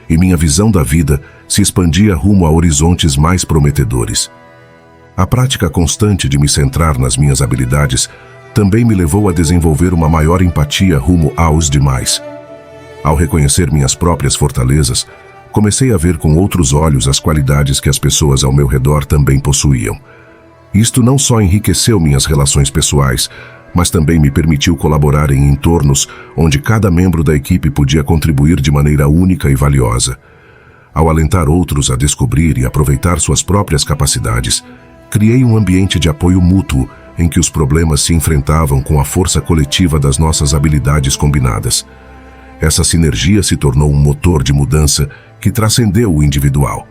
e minha visão da vida se expandia rumo a horizontes mais prometedores. A prática constante de me centrar nas minhas habilidades também me levou a desenvolver uma maior empatia rumo aos demais. Ao reconhecer minhas próprias fortalezas, comecei a ver com outros olhos as qualidades que as pessoas ao meu redor também possuíam. Isto não só enriqueceu minhas relações pessoais, mas também me permitiu colaborar em entornos onde cada membro da equipe podia contribuir de maneira única e valiosa. Ao alentar outros a descobrir e aproveitar suas próprias capacidades, criei um ambiente de apoio mútuo em que os problemas se enfrentavam com a força coletiva das nossas habilidades combinadas. Essa sinergia se tornou um motor de mudança que transcendeu o individual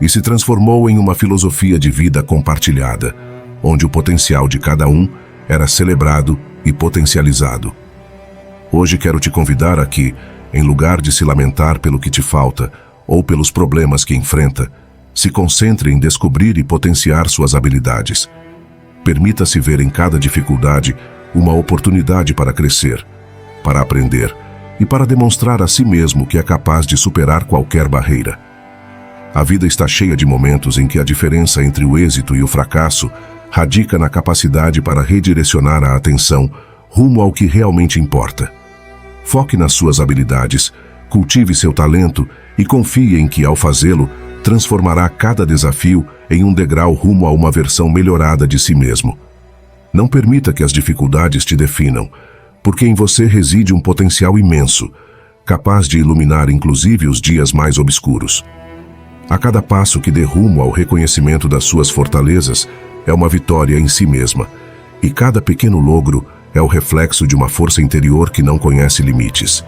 e se transformou em uma filosofia de vida compartilhada, onde o potencial de cada um era celebrado e potencializado. Hoje quero te convidar a que, em lugar de se lamentar pelo que te falta ou pelos problemas que enfrenta, se concentre em descobrir e potenciar suas habilidades. Permita-se ver em cada dificuldade uma oportunidade para crescer, para aprender e para demonstrar a si mesmo que é capaz de superar qualquer barreira. A vida está cheia de momentos em que a diferença entre o êxito e o fracasso radica na capacidade para redirecionar a atenção rumo ao que realmente importa. Foque nas suas habilidades, cultive seu talento e confie em que, ao fazê-lo, transformará cada desafio em um degrau rumo a uma versão melhorada de si mesmo. Não permita que as dificuldades te definam, porque em você reside um potencial imenso, capaz de iluminar inclusive os dias mais obscuros. A cada passo que dê rumo ao reconhecimento das suas fortalezas é uma vitória em si mesma, e cada pequeno logro é o reflexo de uma força interior que não conhece limites.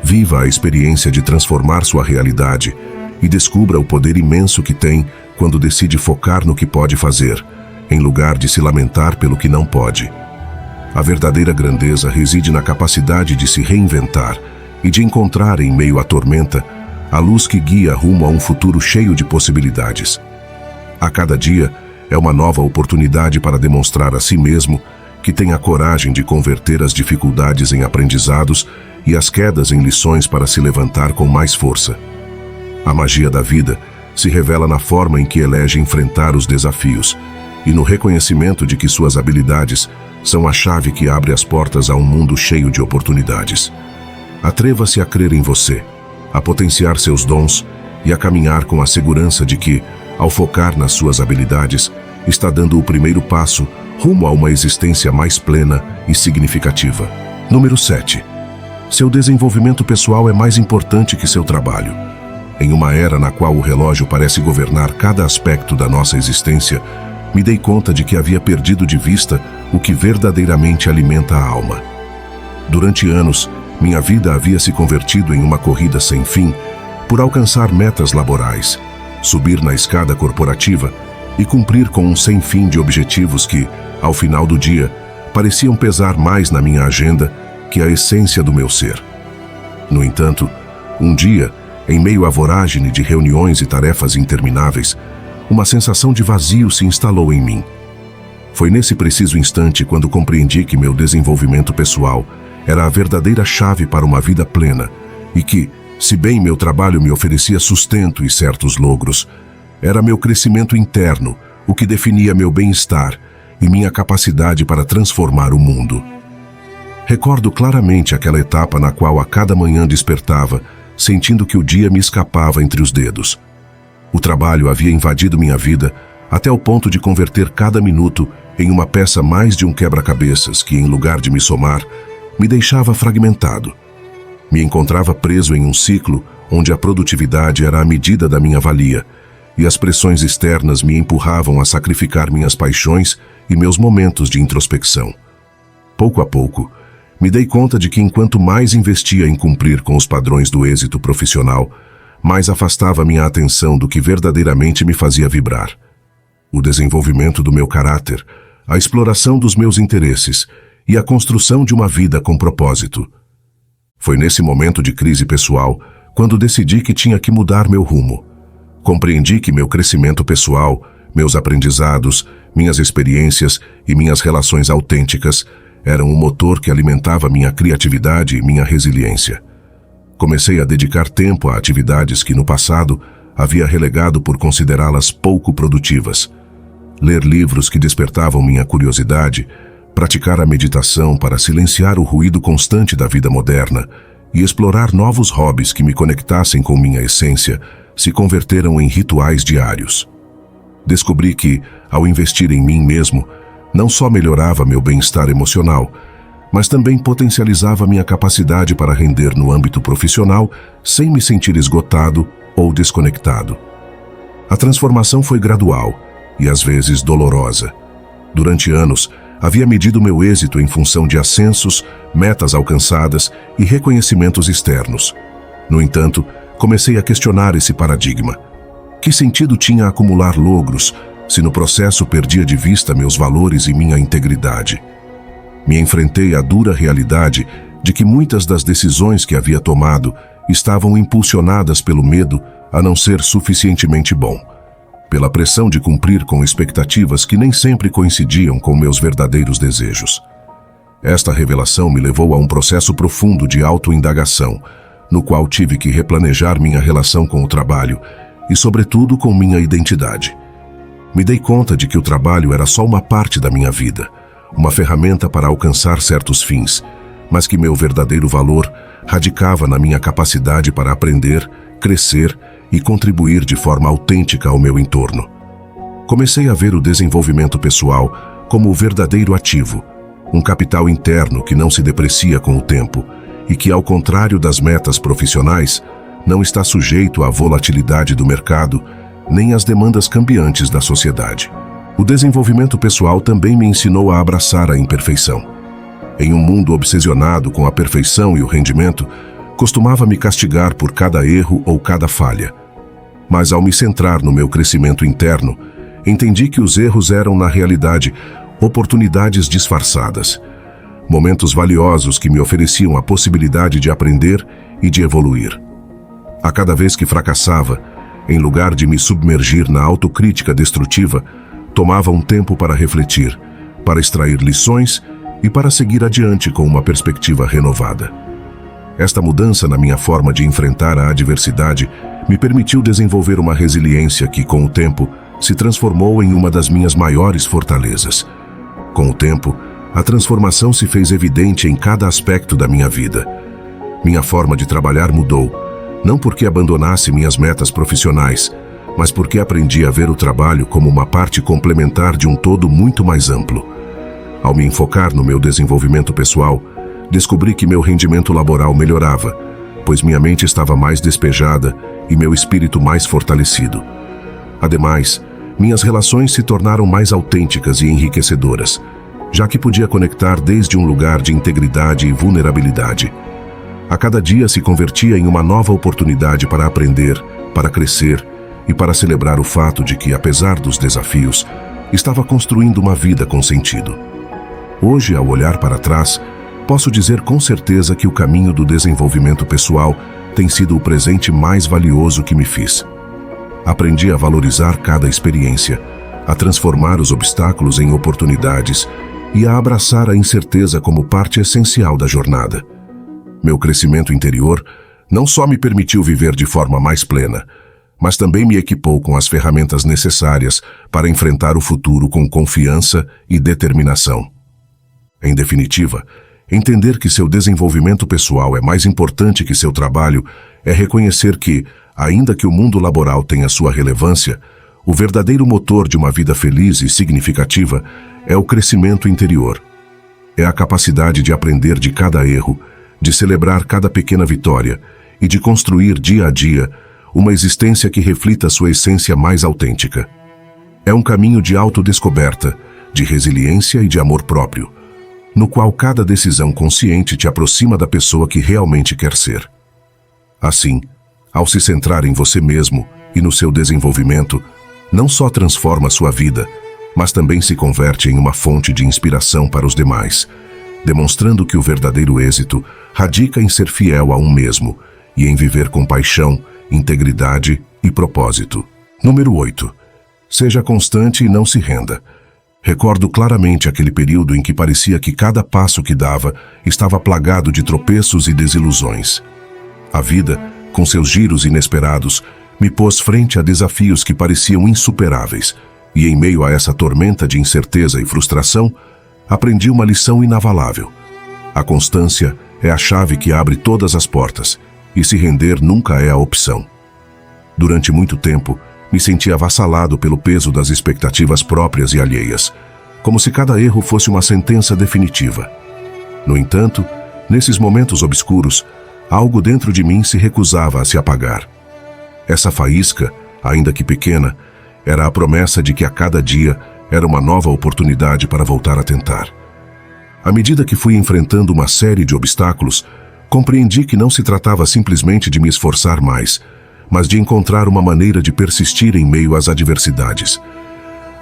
Viva a experiência de transformar sua realidade e descubra o poder imenso que tem quando decide focar no que pode fazer, em lugar de se lamentar pelo que não pode. A verdadeira grandeza reside na capacidade de se reinventar e de encontrar em meio à tormenta a luz que guia rumo a um futuro cheio de possibilidades. A cada dia é uma nova oportunidade para demonstrar a si mesmo que tem a coragem de converter as dificuldades em aprendizados e as quedas em lições para se levantar com mais força. A magia da vida se revela na forma em que elege enfrentar os desafios e no reconhecimento de que suas habilidades são a chave que abre as portas a um mundo cheio de oportunidades. Atreva-se a crer em você, a potenciar seus dons e a caminhar com a segurança de que, ao focar nas suas habilidades, está dando o primeiro passo rumo a uma existência mais plena e significativa. Número 7. Seu desenvolvimento pessoal é mais importante que seu trabalho. Em uma era na qual o relógio parece governar cada aspecto da nossa existência, me dei conta de que havia perdido de vista o que verdadeiramente alimenta a alma. Durante anos, minha vida havia se convertido em uma corrida sem fim por alcançar metas laborais, subir na escada corporativa e cumprir com um sem fim de objetivos que, ao final do dia, pareciam pesar mais na minha agenda que a essência do meu ser. No entanto, um dia, em meio à vorágine de reuniões e tarefas intermináveis, uma sensação de vazio se instalou em mim. Foi nesse preciso instante quando compreendi que meu desenvolvimento pessoal era a verdadeira chave para uma vida plena e que, se bem meu trabalho me oferecia sustento e certos logros, era meu crescimento interno o que definia meu bem-estar e minha capacidade para transformar o mundo. Recordo claramente aquela etapa na qual a cada manhã despertava, sentindo que o dia me escapava entre os dedos. O trabalho havia invadido minha vida até o ponto de converter cada minuto em uma peça mais de um quebra-cabeças que, em lugar de me somar, me deixava fragmentado. Me encontrava preso em um ciclo onde a produtividade era a medida da minha valia e as pressões externas me empurravam a sacrificar minhas paixões e meus momentos de introspecção. Pouco a pouco, me dei conta de que enquanto mais investia em cumprir com os padrões do êxito profissional, mais afastava minha atenção do que verdadeiramente me fazia vibrar. O desenvolvimento do meu caráter, a exploração dos meus interesses e a construção de uma vida com propósito. Foi nesse momento de crise pessoal quando decidi que tinha que mudar meu rumo. Compreendi que meu crescimento pessoal, meus aprendizados, minhas experiências e minhas relações autênticas eram o motor que alimentava minha criatividade e minha resiliência. Comecei a dedicar tempo a atividades que no passado havia relegado por considerá-las pouco produtivas. Ler livros que despertavam minha curiosidade, praticar a meditação para silenciar o ruído constante da vida moderna e explorar novos hobbies que me conectassem com minha essência se converteram em rituais diários. Descobri que, ao investir em mim mesmo, não só melhorava meu bem-estar emocional, mas também potencializava minha capacidade para render no âmbito profissional sem me sentir esgotado ou desconectado. A transformação foi gradual e às vezes dolorosa. Durante anos, havia medido meu êxito em função de ascensos, metas alcançadas e reconhecimentos externos. No entanto, comecei a questionar esse paradigma. Que sentido tinha acumular logros se no processo perdia de vista meus valores e minha integridade? Me enfrentei à dura realidade de que muitas das decisões que havia tomado estavam impulsionadas pelo medo a não ser suficientemente bom, pela pressão de cumprir com expectativas que nem sempre coincidiam com meus verdadeiros desejos. Esta revelação me levou a um processo profundo de autoindagação, no qual tive que replanejar minha relação com o trabalho e, sobretudo, com minha identidade. Me dei conta de que o trabalho era só uma parte da minha vida, uma ferramenta para alcançar certos fins, mas que meu verdadeiro valor radicava na minha capacidade para aprender, crescer e contribuir de forma autêntica ao meu entorno. Comecei a ver o desenvolvimento pessoal como o verdadeiro ativo, um capital interno que não se deprecia com o tempo e que, ao contrário das metas profissionais, não está sujeito à volatilidade do mercado nem às demandas cambiantes da sociedade. O desenvolvimento pessoal também me ensinou a abraçar a imperfeição. Em um mundo obsessionado com a perfeição e o rendimento, costumava me castigar por cada erro ou cada falha. Mas ao me centrar no meu crescimento interno, entendi que os erros eram, na realidade, oportunidades disfarçadas, momentos valiosos que me ofereciam a possibilidade de aprender e de evoluir. A cada vez que fracassava, em lugar de me submergir na autocrítica destrutiva, tomava um tempo para refletir, para extrair lições e para seguir adiante com uma perspectiva renovada. Esta mudança na minha forma de enfrentar a adversidade me permitiu desenvolver uma resiliência que, com o tempo, se transformou em uma das minhas maiores fortalezas. Com o tempo, a transformação se fez evidente em cada aspecto da minha vida. Minha forma de trabalhar mudou, não porque abandonasse minhas metas profissionais, mas porque aprendi a ver o trabalho como uma parte complementar de um todo muito mais amplo. Ao me enfocar no meu desenvolvimento pessoal, descobri que meu rendimento laboral melhorava, pois minha mente estava mais despejada e meu espírito mais fortalecido. Ademais, minhas relações se tornaram mais autênticas e enriquecedoras, já que podia conectar desde um lugar de integridade e vulnerabilidade. A cada dia se convertia em uma nova oportunidade para aprender, para crescer e para celebrar o fato de que, apesar dos desafios, estava construindo uma vida com sentido. Hoje, ao olhar para trás, posso dizer com certeza que o caminho do desenvolvimento pessoal tem sido o presente mais valioso que me fiz. Aprendi a valorizar cada experiência, a transformar os obstáculos em oportunidades e a abraçar a incerteza como parte essencial da jornada. Meu crescimento interior não só me permitiu viver de forma mais plena, mas também me equipou com as ferramentas necessárias para enfrentar o futuro com confiança e determinação. Em definitiva, entender que seu desenvolvimento pessoal é mais importante que seu trabalho é reconhecer que, ainda que o mundo laboral tenha sua relevância, o verdadeiro motor de uma vida feliz e significativa é o crescimento interior. É a capacidade de aprender de cada erro, de celebrar cada pequena vitória e de construir dia a dia uma existência que reflita sua essência mais autêntica. É um caminho de autodescoberta, de resiliência e de amor próprio, no qual cada decisão consciente te aproxima da pessoa que realmente quer ser. Assim, ao se centrar em você mesmo e no seu desenvolvimento, não só transforma sua vida, mas também se converte em uma fonte de inspiração para os demais, demonstrando que o verdadeiro êxito radica em ser fiel a um mesmo e em viver com paixão, integridade e propósito. Número 8. Seja constante e não se renda. Recordo claramente aquele período em que parecia que cada passo que dava estava plagado de tropeços e desilusões. A vida, com seus giros inesperados, me pôs frente a desafios que pareciam insuperáveis, e em meio a essa tormenta de incerteza e frustração, aprendi uma lição inavalável. A constância é a chave que abre todas as portas, e se render nunca é a opção. Durante muito tempo, me senti avassalado pelo peso das expectativas próprias e alheias, como se cada erro fosse uma sentença definitiva. No entanto, nesses momentos obscuros, algo dentro de mim se recusava a se apagar. Essa faísca, ainda que pequena, era a promessa de que a cada dia era uma nova oportunidade para voltar a tentar. À medida que fui enfrentando uma série de obstáculos, compreendi que não se tratava simplesmente de me esforçar mais, mas de encontrar uma maneira de persistir em meio às adversidades.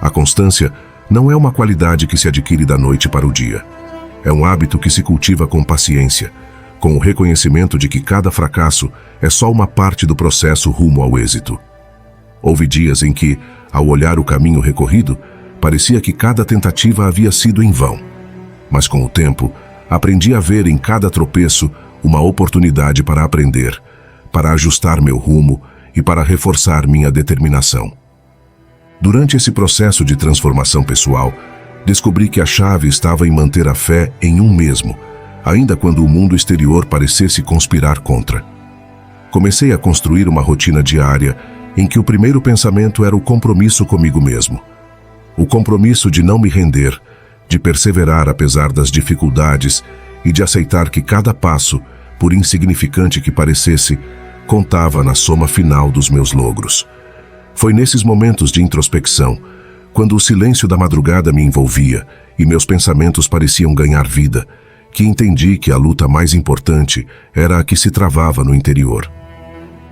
A constância não é uma qualidade que se adquire da noite para o dia. É um hábito que se cultiva com paciência, com o reconhecimento de que cada fracasso é só uma parte do processo rumo ao êxito. Houve dias em que, ao olhar o caminho recorrido, parecia que cada tentativa havia sido em vão. Mas com o tempo, aprendi a ver em cada tropeço uma oportunidade para aprender, para ajustar meu rumo e para reforçar minha determinação. Durante esse processo de transformação pessoal, descobri que a chave estava em manter a fé em um mesmo, ainda quando o mundo exterior parecesse conspirar contra. Comecei a construir uma rotina diária em que o primeiro pensamento era o compromisso comigo mesmo. O compromisso de não me render, de perseverar apesar das dificuldades e de aceitar que cada passo, por insignificante que parecesse, contava na soma final dos meus logros. Foi nesses momentos de introspecção, quando o silêncio da madrugada me envolvia e meus pensamentos pareciam ganhar vida, que entendi que a luta mais importante era a que se travava no interior.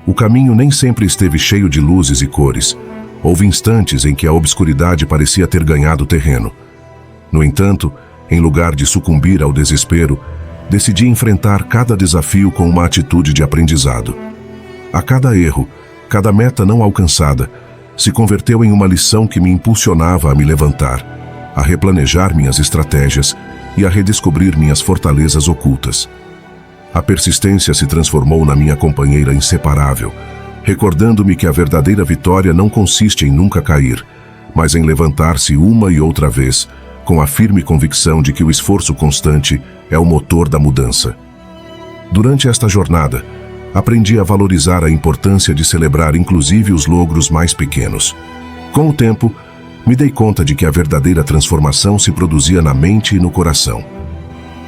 O caminho nem sempre esteve cheio de luzes e cores. Houve instantes em que a obscuridade parecia ter ganhado terreno. No entanto, em lugar de sucumbir ao desespero, decidi enfrentar cada desafio com uma atitude de aprendizado. A cada erro, cada meta não alcançada, se converteu em uma lição que me impulsionava a me levantar, a replanejar minhas estratégias e a redescobrir minhas fortalezas ocultas. A persistência se transformou na minha companheira inseparável, recordando-me que a verdadeira vitória não consiste em nunca cair, mas em levantar-se uma e outra vez, com a firme convicção de que o esforço constante é o motor da mudança. Durante esta jornada, aprendi a valorizar a importância de celebrar inclusive os logros mais pequenos. Com o tempo, me dei conta de que a verdadeira transformação se produzia na mente e no coração.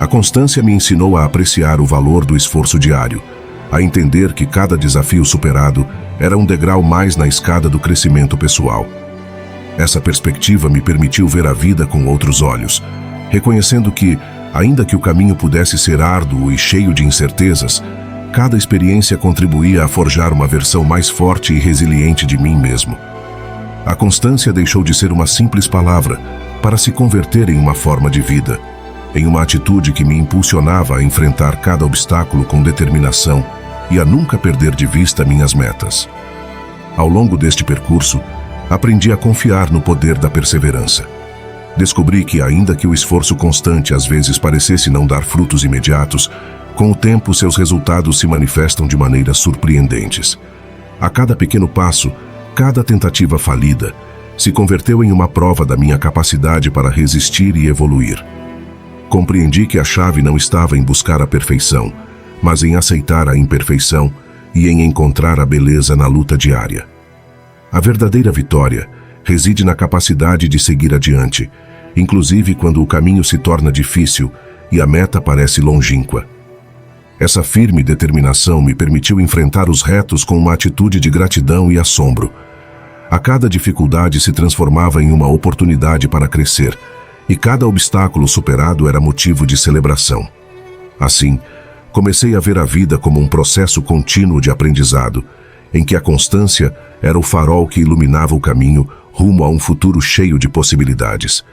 A constância me ensinou a apreciar o valor do esforço diário, a entender que cada desafio superado era um degrau mais na escada do crescimento pessoal. Essa perspectiva me permitiu ver a vida com outros olhos, reconhecendo que, ainda que o caminho pudesse ser árduo e cheio de incertezas, cada experiência contribuía a forjar uma versão mais forte e resiliente de mim mesmo. A constância deixou de ser uma simples palavra para se converter em uma forma de vida, em uma atitude que me impulsionava a enfrentar cada obstáculo com determinação e a nunca perder de vista minhas metas. Ao longo deste percurso, aprendi a confiar no poder da perseverança. Descobri que, ainda que o esforço constante às vezes parecesse não dar frutos imediatos, com o tempo seus resultados se manifestam de maneiras surpreendentes. A cada pequeno passo, cada tentativa falida, se converteu em uma prova da minha capacidade para resistir e evoluir. Compreendi que a chave não estava em buscar a perfeição, mas em aceitar a imperfeição e em encontrar a beleza na luta diária. A verdadeira vitória reside na capacidade de seguir adiante, inclusive quando o caminho se torna difícil e a meta parece longínqua. Essa firme determinação me permitiu enfrentar os retos com uma atitude de gratidão e assombro. A cada dificuldade se transformava em uma oportunidade para crescer, e cada obstáculo superado era motivo de celebração. Assim, comecei a ver a vida como um processo contínuo de aprendizado, em que a constância era o farol que iluminava o caminho rumo a um futuro cheio de possibilidades.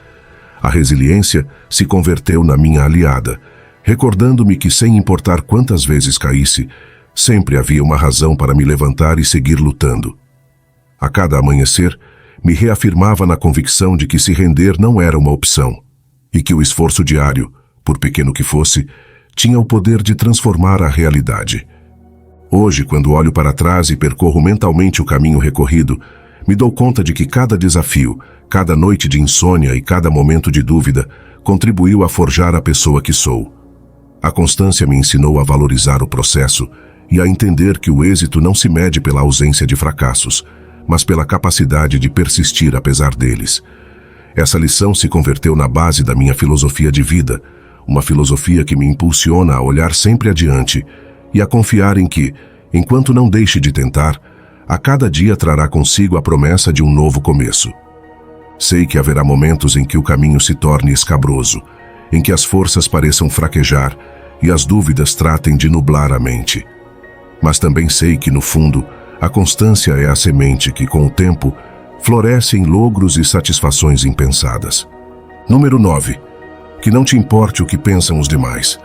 A resiliência se converteu na minha aliada, recordando-me que, sem importar quantas vezes caísse, sempre havia uma razão para me levantar e seguir lutando. A cada amanhecer, me reafirmava na convicção de que se render não era uma opção, e que o esforço diário, por pequeno que fosse, tinha o poder de transformar a realidade. Hoje, quando olho para trás e percorro mentalmente o caminho recorrido, me dou conta de que cada desafio, cada noite de insônia e cada momento de dúvida contribuiu a forjar a pessoa que sou. A constância me ensinou a valorizar o processo e a entender que o êxito não se mede pela ausência de fracassos, mas pela capacidade de persistir apesar deles. Essa lição se converteu na base da minha filosofia de vida, uma filosofia que me impulsiona a olhar sempre adiante e a confiar em que, enquanto não deixe de tentar, a cada dia trará consigo a promessa de um novo começo. Sei que haverá momentos em que o caminho se torne escabroso, em que as forças pareçam fraquejar e as dúvidas tratem de nublar a mente. Mas também sei que, no fundo, a constância é a semente que, com o tempo, floresce em logros e satisfações impensadas. Número 9. Que não te importe o que pensam os demais.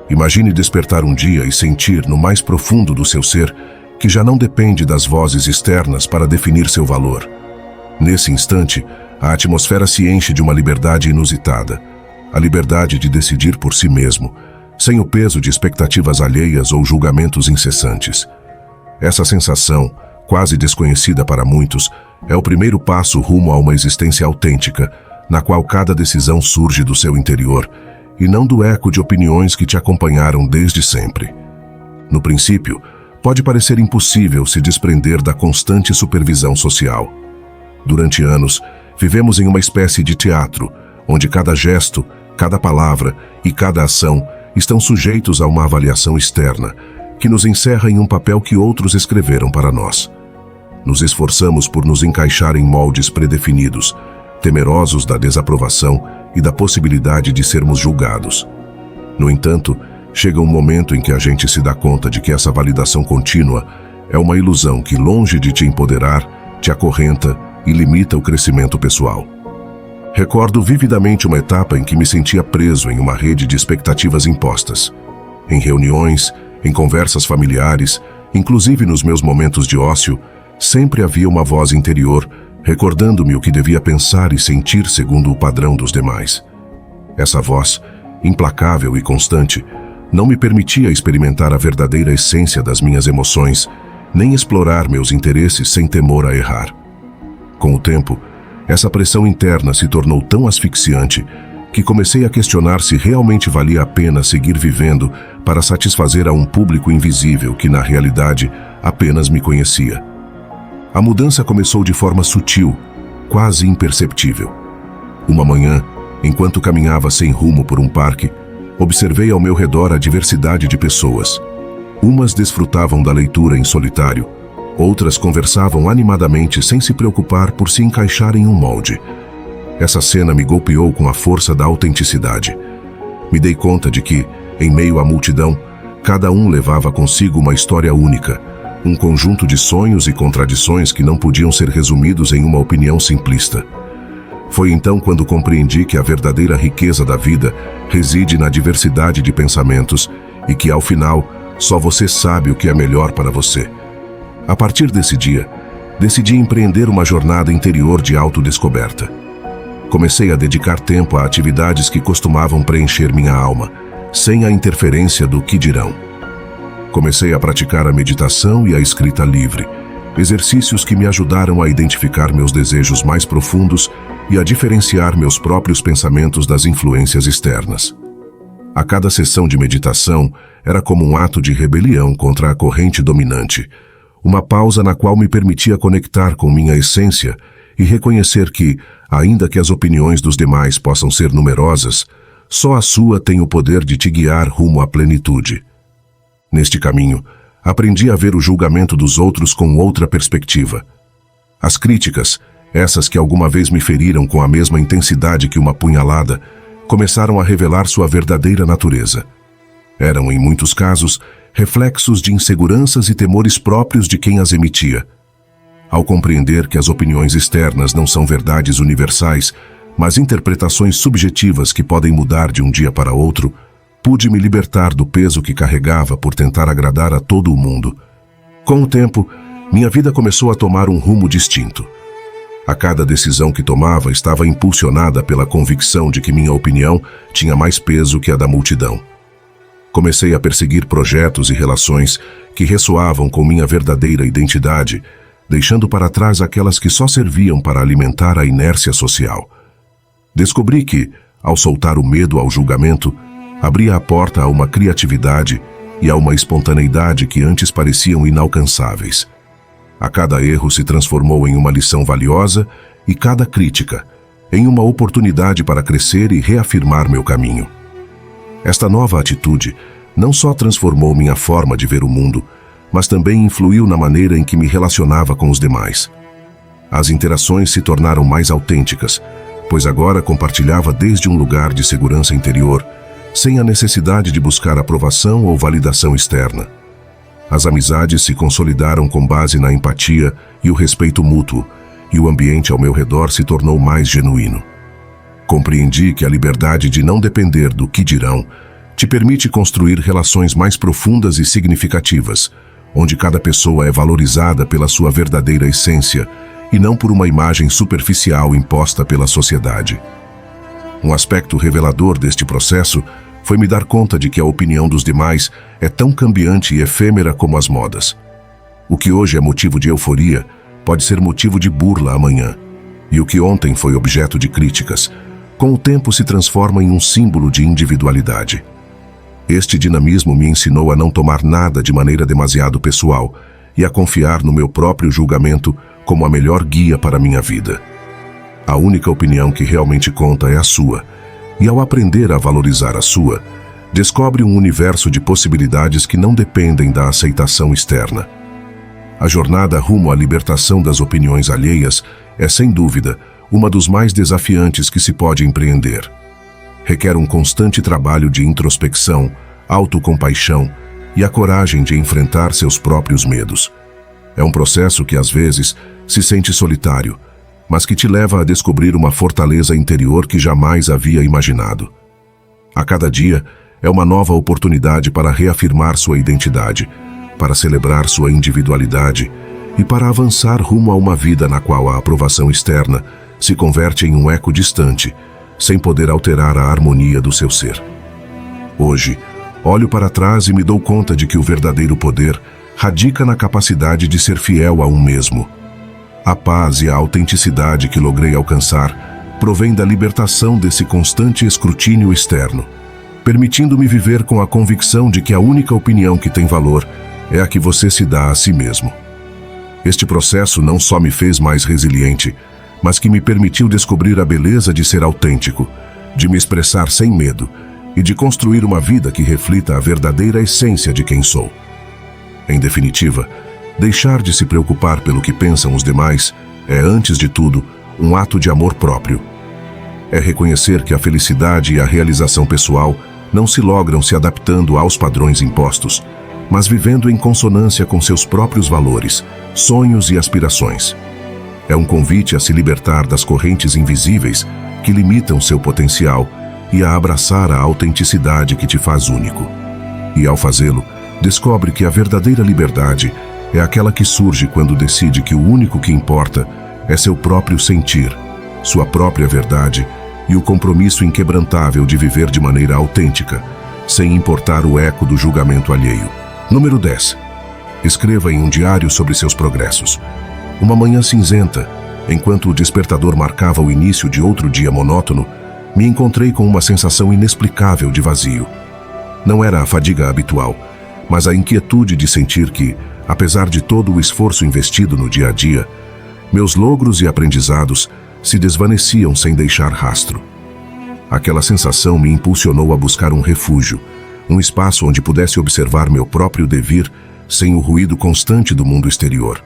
Imagine despertar um dia e sentir, no mais profundo do seu ser, que já não depende das vozes externas para definir seu valor. Nesse instante, a atmosfera se enche de uma liberdade inusitada, a liberdade de decidir por si mesmo, sem o peso de expectativas alheias ou julgamentos incessantes. Essa sensação, quase desconhecida para muitos, é o primeiro passo rumo a uma existência autêntica, na qual cada decisão surge do seu interior e não do eco de opiniões que te acompanharam desde sempre. No princípio, pode parecer impossível se desprender da constante supervisão social. Durante anos, vivemos em uma espécie de teatro, onde cada gesto, cada palavra e cada ação estão sujeitos a uma avaliação externa, que nos encerra em um papel que outros escreveram para nós. Nos esforçamos por nos encaixar em moldes predefinidos, temerosos da desaprovação e da possibilidade de sermos julgados. No entanto, chega um momento em que a gente se dá conta de que essa validação contínua é uma ilusão que, longe de te empoderar, te acorrenta e limita o crescimento pessoal. Recordo vividamente uma etapa em que me sentia preso em uma rede de expectativas impostas. Em reuniões, em conversas familiares, inclusive nos meus momentos de ócio, sempre havia uma voz interior recordando-me o que devia pensar e sentir segundo o padrão dos demais. Essa voz, implacável e constante, não me permitia experimentar a verdadeira essência das minhas emoções, nem explorar meus interesses sem temor a errar. Com o tempo, essa pressão interna se tornou tão asfixiante que comecei a questionar se realmente valia a pena seguir vivendo para satisfazer a um público invisível que, na realidade, apenas me conhecia. A mudança começou de forma sutil, quase imperceptível. Uma manhã, enquanto caminhava sem rumo por um parque, observei ao meu redor a diversidade de pessoas. Umas desfrutavam da leitura em solitário, outras conversavam animadamente sem se preocupar por se encaixar em um molde. Essa cena me golpeou com a força da autenticidade. Me dei conta de que, em meio à multidão, cada um levava consigo uma história única, um conjunto de sonhos e contradições que não podiam ser resumidos em uma opinião simplista. Foi então quando compreendi que a verdadeira riqueza da vida reside na diversidade de pensamentos e que, ao final, só você sabe o que é melhor para você. A partir desse dia, decidi empreender uma jornada interior de autodescoberta. Comecei a dedicar tempo a atividades que costumavam preencher minha alma, sem a interferência do que dirão. Comecei a praticar a meditação e a escrita livre, exercícios que me ajudaram a identificar meus desejos mais profundos e a diferenciar meus próprios pensamentos das influências externas. A cada sessão de meditação era como um ato de rebelião contra a corrente dominante, uma pausa na qual me permitia conectar com minha essência e reconhecer que, ainda que as opiniões dos demais possam ser numerosas, só a sua tem o poder de te guiar rumo à plenitude. Neste caminho, aprendi a ver o julgamento dos outros com outra perspectiva. As críticas, essas que alguma vez me feriram com a mesma intensidade que uma punhalada, começaram a revelar sua verdadeira natureza. Eram, em muitos casos, reflexos de inseguranças e temores próprios de quem as emitia. Ao compreender que as opiniões externas não são verdades universais, mas interpretações subjetivas que podem mudar de um dia para outro, pude me libertar do peso que carregava por tentar agradar a todo o mundo. Com o tempo, minha vida começou a tomar um rumo distinto. A cada decisão que tomava estava impulsionada pela convicção de que minha opinião tinha mais peso que a da multidão. Comecei a perseguir projetos e relações que ressoavam com minha verdadeira identidade, deixando para trás aquelas que só serviam para alimentar a inércia social. Descobri que, ao soltar o medo ao julgamento, abria a porta a uma criatividade e a uma espontaneidade que antes pareciam inalcançáveis. A cada erro se transformou em uma lição valiosa e cada crítica em uma oportunidade para crescer e reafirmar meu caminho. Esta nova atitude não só transformou minha forma de ver o mundo, mas também influiu na maneira em que me relacionava com os demais. As interações se tornaram mais autênticas, pois agora compartilhava desde um lugar de segurança interior, sem a necessidade de buscar aprovação ou validação externa. As amizades se consolidaram com base na empatia e o respeito mútuo, e o ambiente ao meu redor se tornou mais genuíno. Compreendi que a liberdade de não depender do que dirão te permite construir relações mais profundas e significativas, onde cada pessoa é valorizada pela sua verdadeira essência e não por uma imagem superficial imposta pela sociedade. Um aspecto revelador deste processo foi me dar conta de que a opinião dos demais é tão cambiante e efêmera como as modas. O que hoje é motivo de euforia pode ser motivo de burla amanhã, e o que ontem foi objeto de críticas, com o tempo se transforma em um símbolo de individualidade. Este dinamismo me ensinou a não tomar nada de maneira demasiado pessoal e a confiar no meu próprio julgamento como a melhor guia para a minha vida. A única opinião que realmente conta é a sua, e ao aprender a valorizar a sua, descobre um universo de possibilidades que não dependem da aceitação externa. A jornada rumo à libertação das opiniões alheias é, sem dúvida, uma dos mais desafiantes que se pode empreender. Requer um constante trabalho de introspecção, autocompaixão e a coragem de enfrentar seus próprios medos. É um processo que, às vezes, se sente solitário, mas que te leva a descobrir uma fortaleza interior que jamais havia imaginado. A cada dia é uma nova oportunidade para reafirmar sua identidade, para celebrar sua individualidade e para avançar rumo a uma vida na qual a aprovação externa se converte em um eco distante, sem poder alterar a harmonia do seu ser. Hoje, olho para trás e me dou conta de que o verdadeiro poder radica na capacidade de ser fiel a um mesmo. A paz e a autenticidade que logrei alcançar provém da libertação desse constante escrutínio externo, permitindo-me viver com a convicção de que a única opinião que tem valor é a que você se dá a si mesmo. Este processo não só me fez mais resiliente, mas que me permitiu descobrir a beleza de ser autêntico, de me expressar sem medo e de construir uma vida que reflita a verdadeira essência de quem sou. Em definitiva, deixar de se preocupar pelo que pensam os demais é, antes de tudo, um ato de amor próprio. É reconhecer que a felicidade e a realização pessoal não se logram se adaptando aos padrões impostos, mas vivendo em consonância com seus próprios valores, sonhos e aspirações. É um convite a se libertar das correntes invisíveis que limitam seu potencial e a abraçar a autenticidade que te faz único. E ao fazê-lo, descobre que a verdadeira liberdade é aquela que surge quando decide que o único que importa é seu próprio sentir, sua própria verdade e o compromisso inquebrantável de viver de maneira autêntica, sem importar o eco do julgamento alheio. Número 10. Escreva em um diário sobre seus progressos. Uma manhã cinzenta, enquanto o despertador marcava o início de outro dia monótono, me encontrei com uma sensação inexplicável de vazio. Não era a fadiga habitual, mas a inquietude de sentir que, apesar de todo o esforço investido no dia a dia, meus logros e aprendizados se desvaneciam sem deixar rastro. Aquela sensação me impulsionou a buscar um refúgio, um espaço onde pudesse observar meu próprio devir sem o ruído constante do mundo exterior.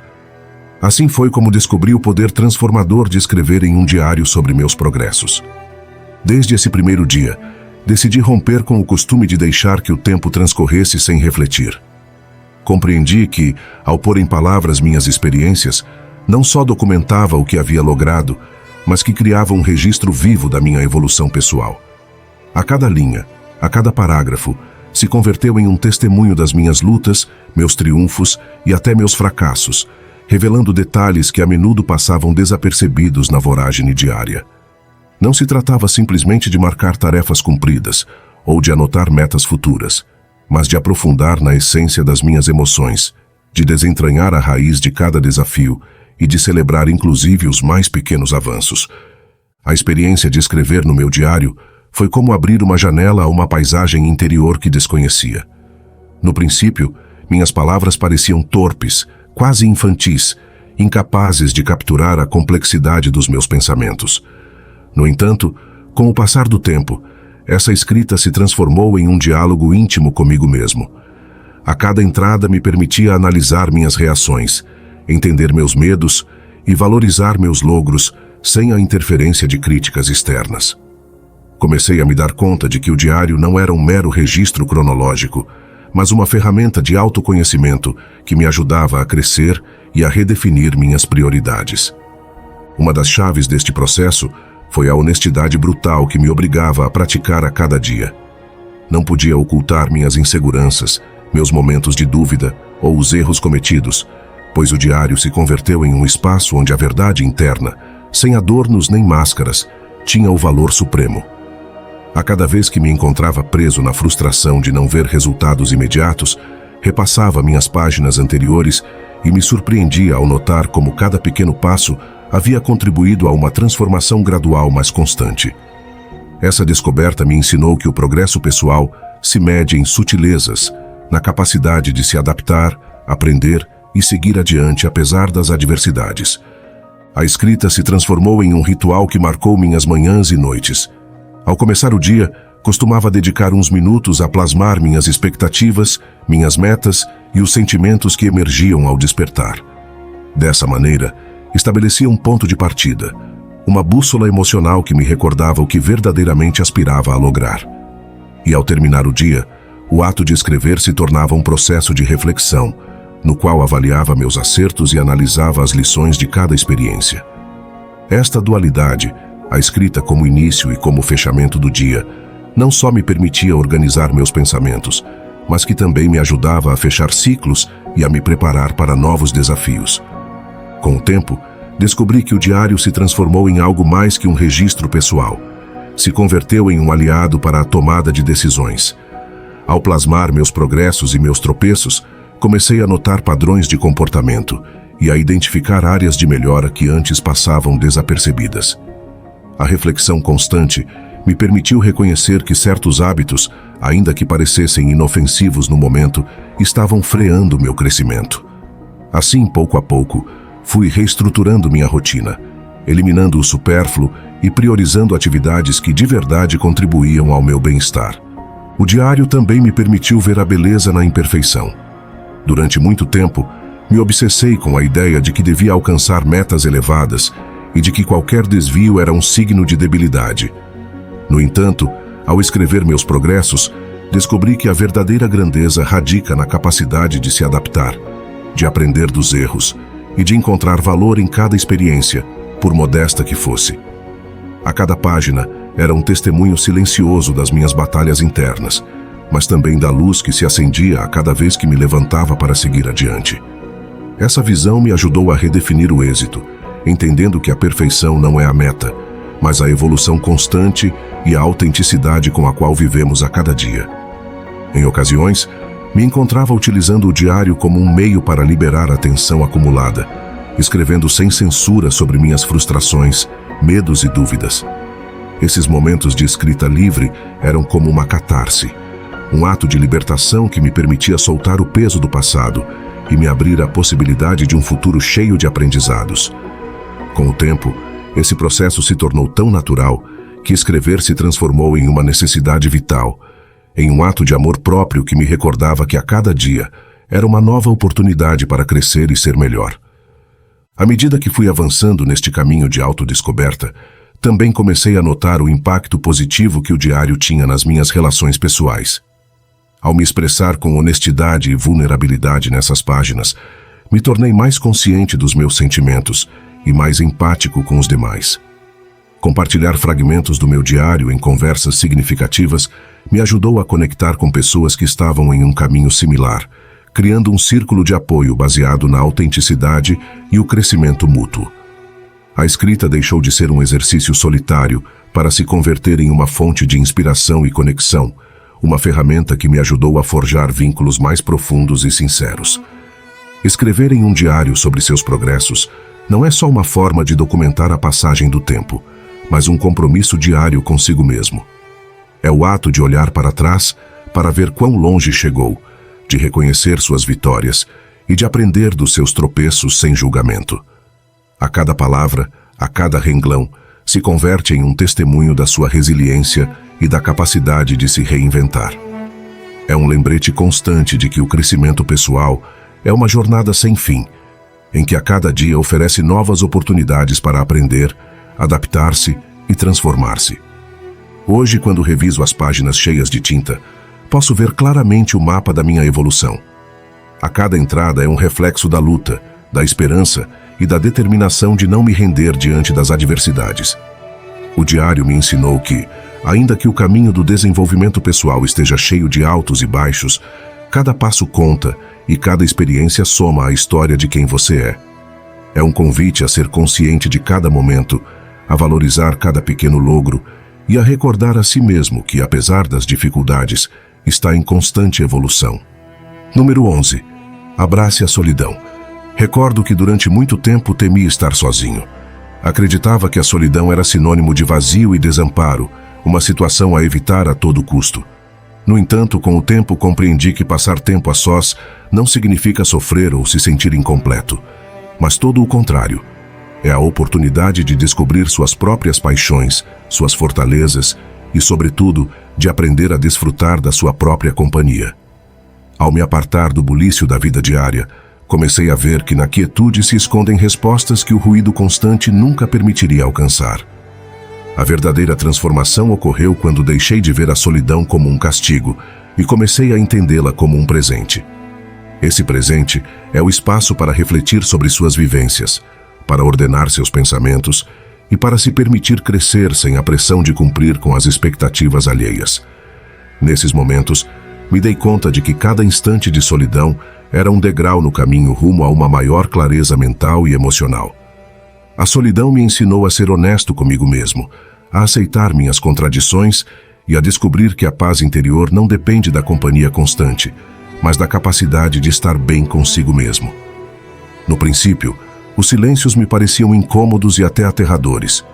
Assim foi como descobri o poder transformador de escrever em um diário sobre meus progressos. Desde esse primeiro dia, decidi romper com o costume de deixar que o tempo transcorresse sem refletir. Compreendi que, ao pôr em palavras minhas experiências, não só documentava o que havia logrado, mas que criava um registro vivo da minha evolução pessoal. A cada linha, a cada parágrafo, se converteu em um testemunho das minhas lutas, meus triunfos e até meus fracassos, revelando detalhes que a menudo passavam desapercebidos na voragem diária. Não se tratava simplesmente de marcar tarefas cumpridas ou de anotar metas futuras, mas de aprofundar na essência das minhas emoções, de desentranhar a raiz de cada desafio e de celebrar inclusive os mais pequenos avanços. A experiência de escrever no meu diário foi como abrir uma janela a uma paisagem interior que desconhecia. No princípio, minhas palavras pareciam torpes, quase infantis, incapazes de capturar a complexidade dos meus pensamentos. No entanto, com o passar do tempo, essa escrita se transformou em um diálogo íntimo comigo mesmo. A cada entrada me permitia analisar minhas reações, entender meus medos e valorizar meus logros sem a interferência de críticas externas. Comecei a me dar conta de que o diário não era um mero registro cronológico, mas uma ferramenta de autoconhecimento que me ajudava a crescer e a redefinir minhas prioridades. Uma das chaves deste processo foi a honestidade brutal que me obrigava a praticar a cada dia. Não podia ocultar minhas inseguranças, meus momentos de dúvida ou os erros cometidos, pois o diário se converteu em um espaço onde a verdade interna, sem adornos nem máscaras, tinha o valor supremo. A cada vez que me encontrava preso na frustração de não ver resultados imediatos, repassava minhas páginas anteriores e me surpreendia ao notar como cada pequeno passo havia contribuído a uma transformação gradual mais constante. Essa descoberta me ensinou que o progresso pessoal se mede em sutilezas, na capacidade de se adaptar, aprender e seguir adiante apesar das adversidades. A escrita se transformou em um ritual que marcou minhas manhãs e noites. Ao começar o dia, costumava dedicar uns minutos a plasmar minhas expectativas, minhas metas e os sentimentos que emergiam ao despertar. Dessa maneira, estabelecia um ponto de partida, uma bússola emocional que me recordava o que verdadeiramente aspirava a lograr. E ao terminar o dia, o ato de escrever se tornava um processo de reflexão, no qual avaliava meus acertos e analisava as lições de cada experiência. Esta dualidade, a escrita como início e como fechamento do dia, não só me permitia organizar meus pensamentos, mas que também me ajudava a fechar ciclos e a me preparar para novos desafios. Com o tempo, descobri que o diário se transformou em algo mais que um registro pessoal. Se converteu em um aliado para a tomada de decisões. Ao plasmar meus progressos e meus tropeços, comecei a notar padrões de comportamento e a identificar áreas de melhora que antes passavam desapercebidas. A reflexão constante me permitiu reconhecer que certos hábitos, ainda que parecessem inofensivos no momento, estavam freando meu crescimento. Assim, pouco a pouco, fui reestruturando minha rotina, eliminando o supérfluo e priorizando atividades que de verdade contribuíam ao meu bem-estar. O diário também me permitiu ver a beleza na imperfeição. Durante muito tempo, me obsessei com a ideia de que devia alcançar metas elevadas e de que qualquer desvio era um signo de debilidade. No entanto, ao escrever meus progressos, descobri que a verdadeira grandeza radica na capacidade de se adaptar, de aprender dos erros e de encontrar valor em cada experiência, por modesta que fosse. A cada página era um testemunho silencioso das minhas batalhas internas, mas também da luz que se acendia a cada vez que me levantava para seguir adiante. Essa visão me ajudou a redefinir o êxito, entendendo que a perfeição não é a meta, mas a evolução constante e a autenticidade com a qual vivemos a cada dia. Em ocasiões, me encontrava utilizando o diário como um meio para liberar a tensão acumulada, escrevendo sem censura sobre minhas frustrações, medos e dúvidas. Esses momentos de escrita livre eram como uma catarse, um ato de libertação que me permitia soltar o peso do passado e me abrir à possibilidade de um futuro cheio de aprendizados. Com o tempo, esse processo se tornou tão natural que escrever se transformou em uma necessidade vital, em um ato de amor próprio que me recordava que a cada dia era uma nova oportunidade para crescer e ser melhor. À medida que fui avançando neste caminho de autodescoberta, também comecei a notar o impacto positivo que o diário tinha nas minhas relações pessoais. Ao me expressar com honestidade e vulnerabilidade nessas páginas, me tornei mais consciente dos meus sentimentos e mais empático com os demais. Compartilhar fragmentos do meu diário em conversas significativas me ajudou a conectar com pessoas que estavam em um caminho similar, criando um círculo de apoio baseado na autenticidade e o crescimento mútuo. A escrita deixou de ser um exercício solitário para se converter em uma fonte de inspiração e conexão, uma ferramenta que me ajudou a forjar vínculos mais profundos e sinceros. Escrever em um diário sobre seus progressos não é só uma forma de documentar a passagem do tempo, mas um compromisso diário consigo mesmo. É o ato de olhar para trás para ver quão longe chegou, de reconhecer suas vitórias e de aprender dos seus tropeços sem julgamento. A cada palavra, a cada renglão, se converte em um testemunho da sua resiliência e da capacidade de se reinventar. É um lembrete constante de que o crescimento pessoal é uma jornada sem fim, em que a cada dia oferece novas oportunidades para aprender, adaptar-se e transformar-se. Hoje, quando reviso as páginas cheias de tinta, posso ver claramente o mapa da minha evolução. A cada entrada é um reflexo da luta, da esperança e da determinação de não me render diante das adversidades. O diário me ensinou que, ainda que o caminho do desenvolvimento pessoal esteja cheio de altos e baixos, cada passo conta e cada experiência soma à história de quem você é. É um convite a ser consciente de cada momento, a valorizar cada pequeno logro e a recordar a si mesmo que, apesar das dificuldades, está em constante evolução. Número 11. Abrace a solidão. Recordo que durante muito tempo temi estar sozinho. Acreditava que a solidão era sinônimo de vazio e desamparo, uma situação a evitar a todo custo. No entanto, com o tempo compreendi que passar tempo a sós não significa sofrer ou se sentir incompleto, mas todo o contrário. É a oportunidade de descobrir suas próprias paixões, suas fortalezas e, sobretudo, de aprender a desfrutar da sua própria companhia. Ao me apartar do bulício da vida diária, comecei a ver que na quietude se escondem respostas que o ruído constante nunca permitiria alcançar. A verdadeira transformação ocorreu quando deixei de ver a solidão como um castigo e comecei a entendê-la como um presente. Esse presente é o espaço para refletir sobre suas vivências, para ordenar seus pensamentos e para se permitir crescer sem a pressão de cumprir com as expectativas alheias. Nesses momentos, me dei conta de que cada instante de solidão era um degrau no caminho rumo a uma maior clareza mental e emocional. A solidão me ensinou a ser honesto comigo mesmo, a aceitar minhas contradições e a descobrir que a paz interior não depende da companhia constante, mas da capacidade de estar bem consigo mesmo. No princípio, os silêncios me pareciam incômodos e até aterradores.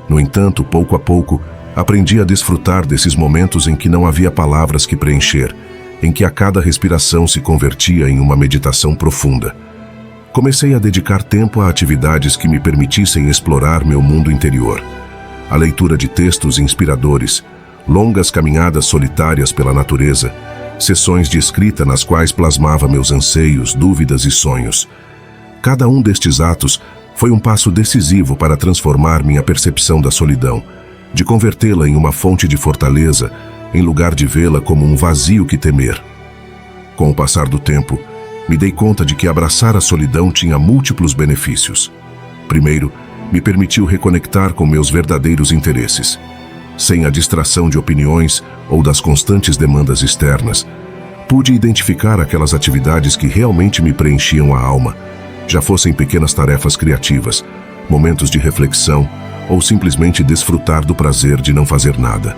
No entanto, pouco a pouco, aprendi a desfrutar desses momentos em que não havia palavras que preencher, em que a cada respiração se convertia em uma meditação profunda. Comecei a dedicar tempo a atividades que me permitissem explorar meu mundo interior. A leitura de textos inspiradores, longas caminhadas solitárias pela natureza, sessões de escrita nas quais plasmava meus anseios, dúvidas e sonhos. Cada um destes atos foi um passo decisivo para transformar minha percepção da solidão, de convertê-la em uma fonte de fortaleza, em lugar de vê-la como um vazio que temer. Com o passar do tempo, me dei conta de que abraçar a solidão tinha múltiplos benefícios. Primeiro, me permitiu reconectar com meus verdadeiros interesses. Sem a distração de opiniões ou das constantes demandas externas, pude identificar aquelas atividades que realmente me preenchiam a alma, já fossem pequenas tarefas criativas, momentos de reflexão ou simplesmente desfrutar do prazer de não fazer nada.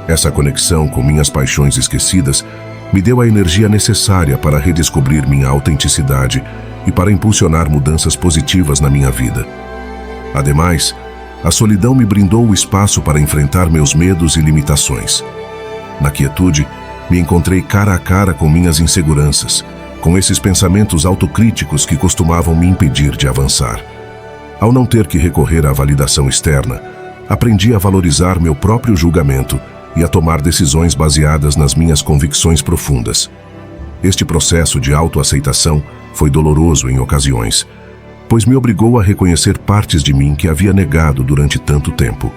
Essa conexão com minhas paixões esquecidas me deu a energia necessária para redescobrir minha autenticidade e para impulsionar mudanças positivas na minha vida. Ademais, a solidão me brindou o espaço para enfrentar meus medos e limitações. Na quietude, me encontrei cara a cara com minhas inseguranças, com esses pensamentos autocríticos que costumavam me impedir de avançar. Ao não ter que recorrer à validação externa, aprendi a valorizar meu próprio julgamento e a tomar decisões baseadas nas minhas convicções profundas. Este processo de autoaceitação foi doloroso em ocasiões, pois me obrigou a reconhecer partes de mim que havia negado durante tanto tempo.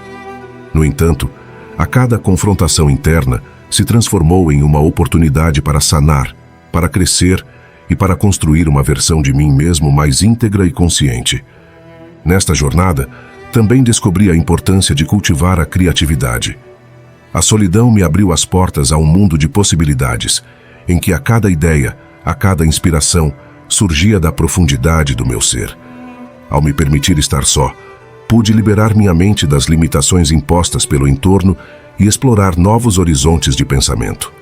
No entanto, a cada confrontação interna se transformou em uma oportunidade para sanar, para crescer e para construir uma versão de mim mesmo mais íntegra e consciente. Nesta jornada, também descobri a importância de cultivar a criatividade. A solidão me abriu as portas a um mundo de possibilidades, em que a cada ideia, a cada inspiração, surgia da profundidade do meu ser. Ao me permitir estar só, pude liberar minha mente das limitações impostas pelo entorno e explorar novos horizontes de pensamento.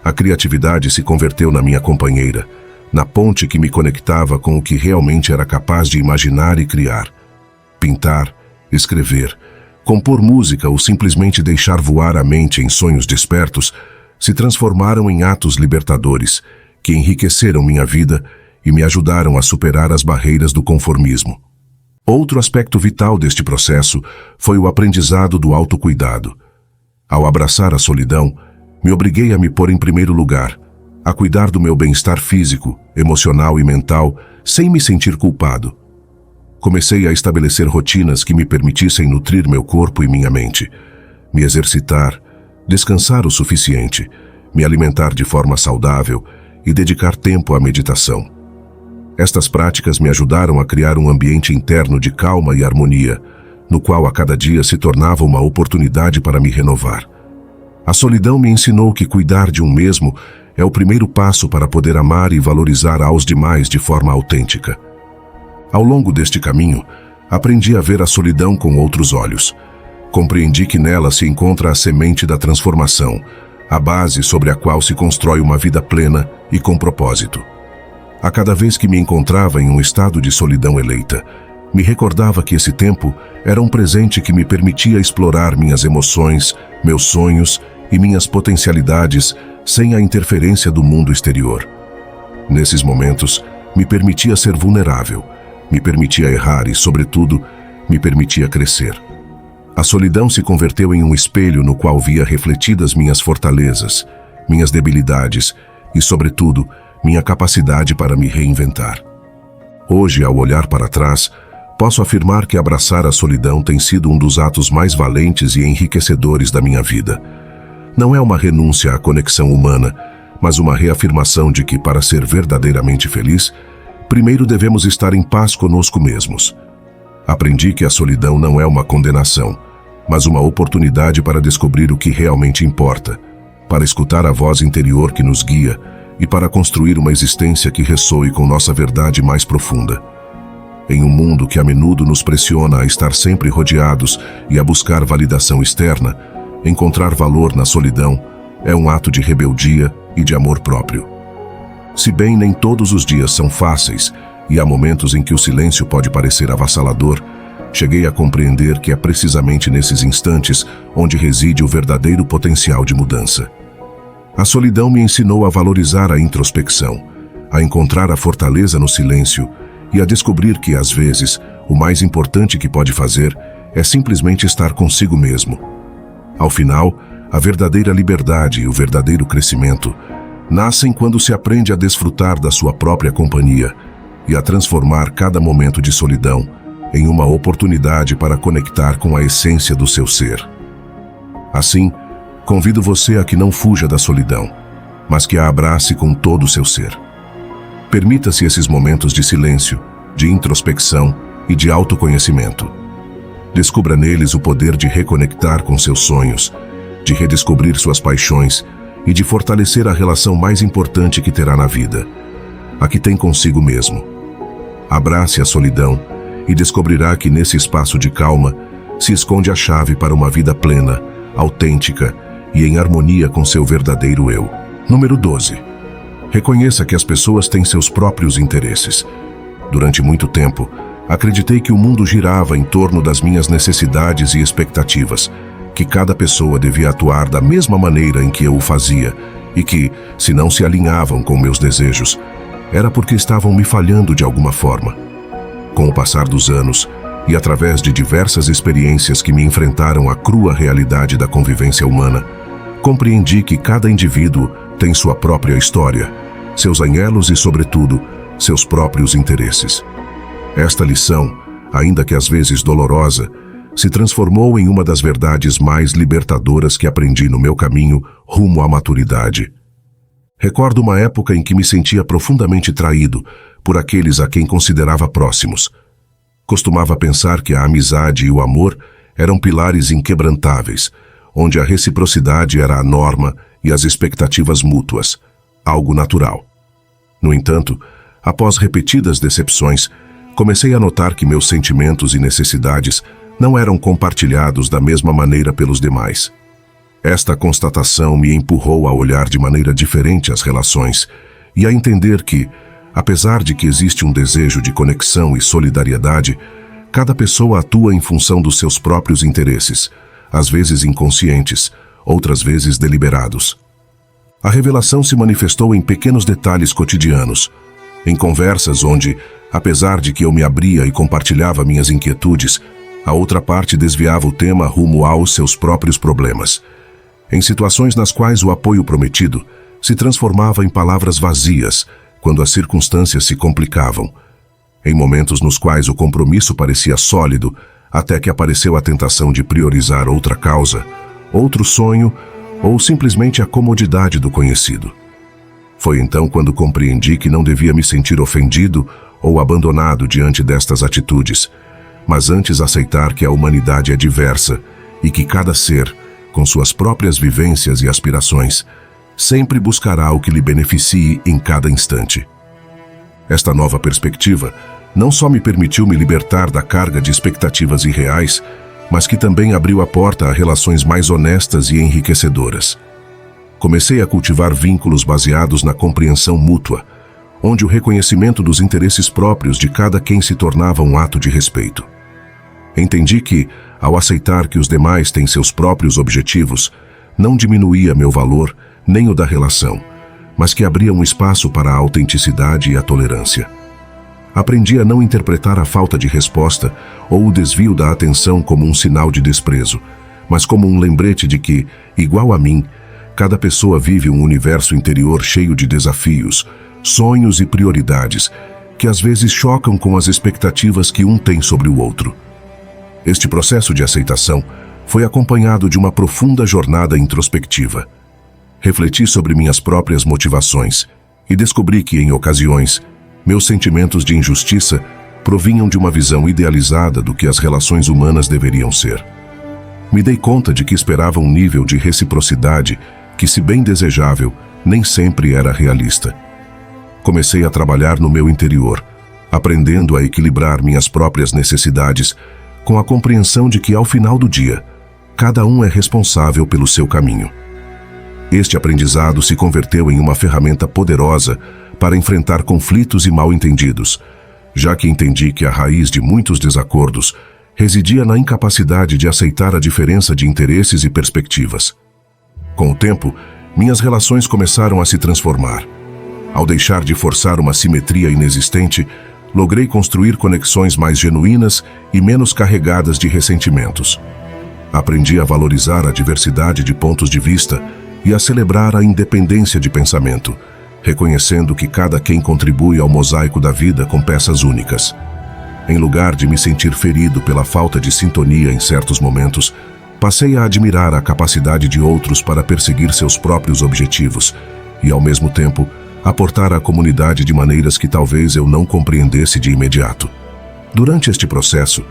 A criatividade se converteu na minha companheira, na ponte que me conectava com o que realmente era capaz de imaginar e criar. Pintar, escrever, compor música ou simplesmente deixar voar a mente em sonhos despertos se transformaram em atos libertadores que enriqueceram minha vida e me ajudaram a superar as barreiras do conformismo. Outro aspecto vital deste processo foi o aprendizado do autocuidado. Ao abraçar a solidão, me obriguei a me pôr em primeiro lugar, a cuidar do meu bem-estar físico, emocional e mental, sem me sentir culpado. Comecei a estabelecer rotinas que me permitissem nutrir meu corpo e minha mente, me exercitar, descansar o suficiente, me alimentar de forma saudável e dedicar tempo à meditação. Estas práticas me ajudaram a criar um ambiente interno de calma e harmonia, no qual a cada dia se tornava uma oportunidade para me renovar. A solidão me ensinou que cuidar de um mesmo é o primeiro passo para poder amar e valorizar aos demais de forma autêntica. Ao longo deste caminho, aprendi a ver a solidão com outros olhos. Compreendi que nela se encontra a semente da transformação, a base sobre a qual se constrói uma vida plena e com propósito. A cada vez que me encontrava em um estado de solidão eleita, me recordava que esse tempo era um presente que me permitia explorar minhas emoções, meus sonhos e minhas potencialidades sem a interferência do mundo exterior. Nesses momentos, me permitia ser vulnerável, me permitia errar e, sobretudo, me permitia crescer. A solidão se converteu em um espelho no qual via refletidas minhas fortalezas, minhas debilidades e, sobretudo, minha capacidade para me reinventar. Hoje, ao olhar para trás, posso afirmar que abraçar a solidão tem sido um dos atos mais valentes e enriquecedores da minha vida. Não é uma renúncia à conexão humana, mas uma reafirmação de que, para ser verdadeiramente feliz, primeiro devemos estar em paz conosco mesmos. Aprendi que a solidão não é uma condenação, mas uma oportunidade para descobrir o que realmente importa, para escutar a voz interior que nos guia e para construir uma existência que ressoe com nossa verdade mais profunda. Em um mundo que a menudo nos pressiona a estar sempre rodeados e a buscar validação externa, encontrar valor na solidão é um ato de rebeldia e de amor próprio. Se bem nem todos os dias são fáceis e há momentos em que o silêncio pode parecer avassalador, cheguei a compreender que é precisamente nesses instantes onde reside o verdadeiro potencial de mudança. A solidão me ensinou a valorizar a introspecção, a encontrar a fortaleza no silêncio e a descobrir que, às vezes, o mais importante que pode fazer é simplesmente estar consigo mesmo. Ao final, a verdadeira liberdade e o verdadeiro crescimento nascem quando se aprende a desfrutar da sua própria companhia e a transformar cada momento de solidão em uma oportunidade para conectar com a essência do seu ser. Assim, convido você a que não fuja da solidão, mas que a abrace com todo o seu ser. Permita-se esses momentos de silêncio, de introspecção e de autoconhecimento. Descubra neles o poder de reconectar com seus sonhos, de redescobrir suas paixões e de fortalecer a relação mais importante que terá na vida, a que tem consigo mesmo. Abrace a solidão e descobrirá que nesse espaço de calma se esconde a chave para uma vida plena, autêntica e em harmonia com seu verdadeiro eu. Número 12. Reconheça que as pessoas têm seus próprios interesses. Durante muito tempo, acreditei que o mundo girava em torno das minhas necessidades e expectativas, que cada pessoa devia atuar da mesma maneira em que eu o fazia e que, se não se alinhavam com meus desejos, era porque estavam me falhando de alguma forma. Com o passar dos anos, e através de diversas experiências que me enfrentaram à crua realidade da convivência humana, compreendi que cada indivíduo tem sua própria história, seus anhelos e, sobretudo, seus próprios interesses. Esta lição, ainda que às vezes dolorosa, se transformou em uma das verdades mais libertadoras que aprendi no meu caminho rumo à maturidade. Recordo uma época em que me sentia profundamente traído por aqueles a quem considerava próximos. Costumava pensar que a amizade e o amor eram pilares inquebrantáveis, onde a reciprocidade era a norma e as expectativas mútuas, algo natural. No entanto, após repetidas decepções, comecei a notar que meus sentimentos e necessidades não eram compartilhados da mesma maneira pelos demais. Esta constatação me empurrou a olhar de maneira diferente as relações e a entender que, apesar de que existe um desejo de conexão e solidariedade, cada pessoa atua em função dos seus próprios interesses, às vezes inconscientes, outras vezes deliberados. A revelação se manifestou em pequenos detalhes cotidianos, em conversas onde, apesar de que eu me abria e compartilhava minhas inquietudes, a outra parte desviava o tema rumo aos seus próprios problemas. Em situações nas quais o apoio prometido se transformava em palavras vazias quando as circunstâncias se complicavam. Em momentos nos quais o compromisso parecia sólido, até que apareceu a tentação de priorizar outra causa, outro sonho ou simplesmente a comodidade do conhecido. Foi então quando compreendi que não devia me sentir ofendido ou abandonado diante destas atitudes, mas antes aceitar que a humanidade é diversa e que cada ser, com suas próprias vivências e aspirações, sempre buscará o que lhe beneficie em cada instante. Esta nova perspectiva não só me permitiu me libertar da carga de expectativas irreais, mas que também abriu a porta a relações mais honestas e enriquecedoras. Comecei a cultivar vínculos baseados na compreensão mútua, onde o reconhecimento dos interesses próprios de cada quem se tornava um ato de respeito. Entendi que, ao aceitar que os demais têm seus próprios objetivos, não diminuía meu valor nem o da relação, mas que abria um espaço para a autenticidade e a tolerância. Aprendi a não interpretar a falta de resposta ou o desvio da atenção como um sinal de desprezo, mas como um lembrete de que, igual a mim, cada pessoa vive um universo interior cheio de desafios, sonhos e prioridades que às vezes chocam com as expectativas que um tem sobre o outro. Este processo de aceitação foi acompanhado de uma profunda jornada introspectiva. Refleti sobre minhas próprias motivações e descobri que, em ocasiões, meus sentimentos de injustiça provinham de uma visão idealizada do que as relações humanas deveriam ser. Me dei conta de que esperava um nível de reciprocidade que, se bem desejável, nem sempre era realista. Comecei a trabalhar no meu interior, aprendendo a equilibrar minhas próprias necessidades com a compreensão de que, ao final do dia, cada um é responsável pelo seu caminho. Este aprendizado se converteu em uma ferramenta poderosa para enfrentar conflitos e mal-entendidos, já que entendi que a raiz de muitos desacordos residia na incapacidade de aceitar a diferença de interesses e perspectivas. Com o tempo, minhas relações começaram a se transformar. Ao deixar de forçar uma simetria inexistente, logrei construir conexões mais genuínas e menos carregadas de ressentimentos. Aprendi a valorizar a diversidade de pontos de vista e a celebrar a independência de pensamento, reconhecendo que cada quem contribui ao mosaico da vida com peças únicas. Em lugar de me sentir ferido pela falta de sintonia em certos momentos, passei a admirar a capacidade de outros para perseguir seus próprios objetivos e, ao mesmo tempo, aportar à comunidade de maneiras que talvez eu não compreendesse de imediato. Durante este processo,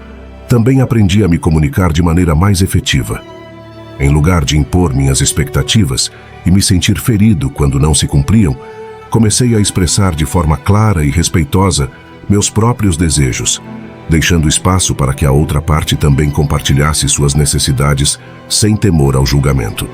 também aprendi a me comunicar de maneira mais efetiva. Em lugar de impor minhas expectativas e me sentir ferido quando não se cumpriam, comecei a expressar de forma clara e respeitosa meus próprios desejos, deixando espaço para que a outra parte também compartilhasse suas necessidades sem temor ao julgamento.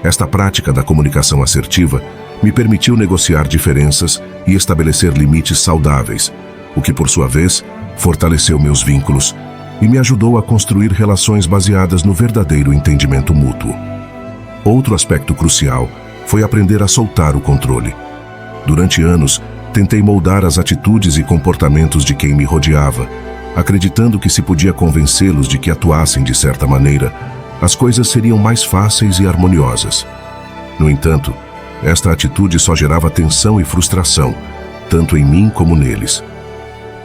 Esta prática da comunicação assertiva me permitiu negociar diferenças e estabelecer limites saudáveis, o que, por sua vez, fortaleceu meus vínculos e me ajudou a construir relações baseadas no verdadeiro entendimento mútuo. Outro aspecto crucial foi aprender a soltar o controle. Durante anos, tentei moldar as atitudes e comportamentos de quem me rodeava, acreditando que se podia convencê-los de que atuassem de certa maneira, as coisas seriam mais fáceis e harmoniosas. No entanto, esta atitude só gerava tensão e frustração, tanto em mim como neles.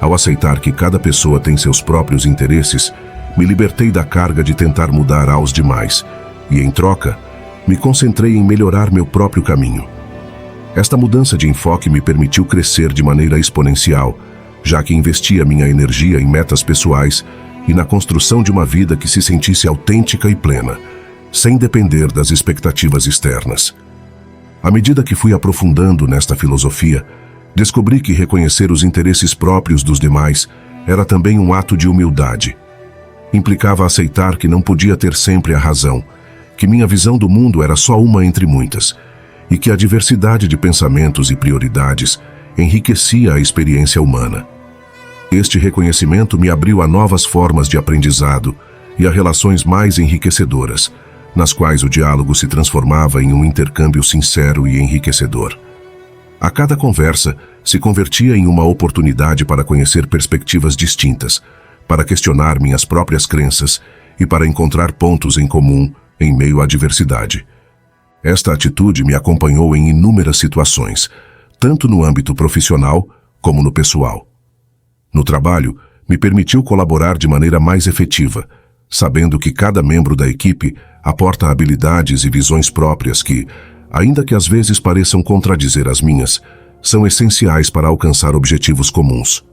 Ao aceitar que cada pessoa tem seus próprios interesses, me libertei da carga de tentar mudar aos demais e, em troca, me concentrei em melhorar meu próprio caminho. Esta mudança de enfoque me permitiu crescer de maneira exponencial, já que investia minha energia em metas pessoais e na construção de uma vida que se sentisse autêntica e plena, sem depender das expectativas externas. À medida que fui aprofundando nesta filosofia, descobri que reconhecer os interesses próprios dos demais era também um ato de humildade. Implicava aceitar que não podia ter sempre a razão, que minha visão do mundo era só uma entre muitas, e que a diversidade de pensamentos e prioridades enriquecia a experiência humana. Este reconhecimento me abriu a novas formas de aprendizado e a relações mais enriquecedoras, nas quais o diálogo se transformava em um intercâmbio sincero e enriquecedor. A cada conversa se convertia em uma oportunidade para conhecer perspectivas distintas, para questionar minhas próprias crenças e para encontrar pontos em comum em meio à diversidade. Esta atitude me acompanhou em inúmeras situações, tanto no âmbito profissional como no pessoal. No trabalho, me permitiu colaborar de maneira mais efetiva, sabendo que cada membro da equipe aporta habilidades e visões próprias que, ainda que às vezes pareçam contradizer as minhas, são essenciais para alcançar objetivos comuns.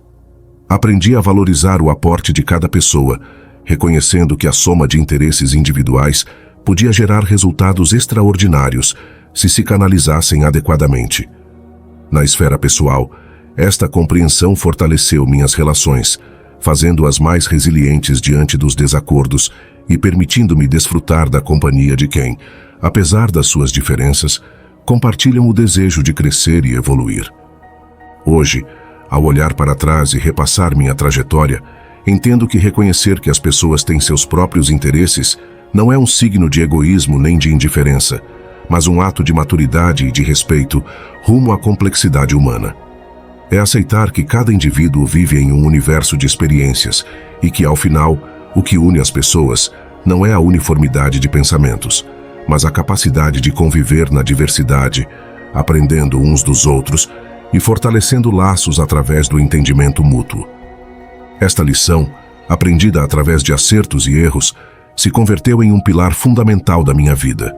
Aprendi a valorizar o aporte de cada pessoa, reconhecendo que a soma de interesses individuais podia gerar resultados extraordinários se canalizassem adequadamente. Na esfera pessoal, esta compreensão fortaleceu minhas relações, fazendo-as mais resilientes diante dos desacordos e permitindo-me desfrutar da companhia de quem, apesar das suas diferenças, compartilham o desejo de crescer e evoluir. Hoje, ao olhar para trás e repassar minha trajetória, entendo que reconhecer que as pessoas têm seus próprios interesses não é um signo de egoísmo nem de indiferença, mas um ato de maturidade e de respeito rumo à complexidade humana. É aceitar que cada indivíduo vive em um universo de experiências e que, ao final, o que une as pessoas não é a uniformidade de pensamentos, mas a capacidade de conviver na diversidade, aprendendo uns dos outros e fortalecendo laços através do entendimento mútuo. Esta lição, aprendida através de acertos e erros, se converteu em um pilar fundamental da minha vida.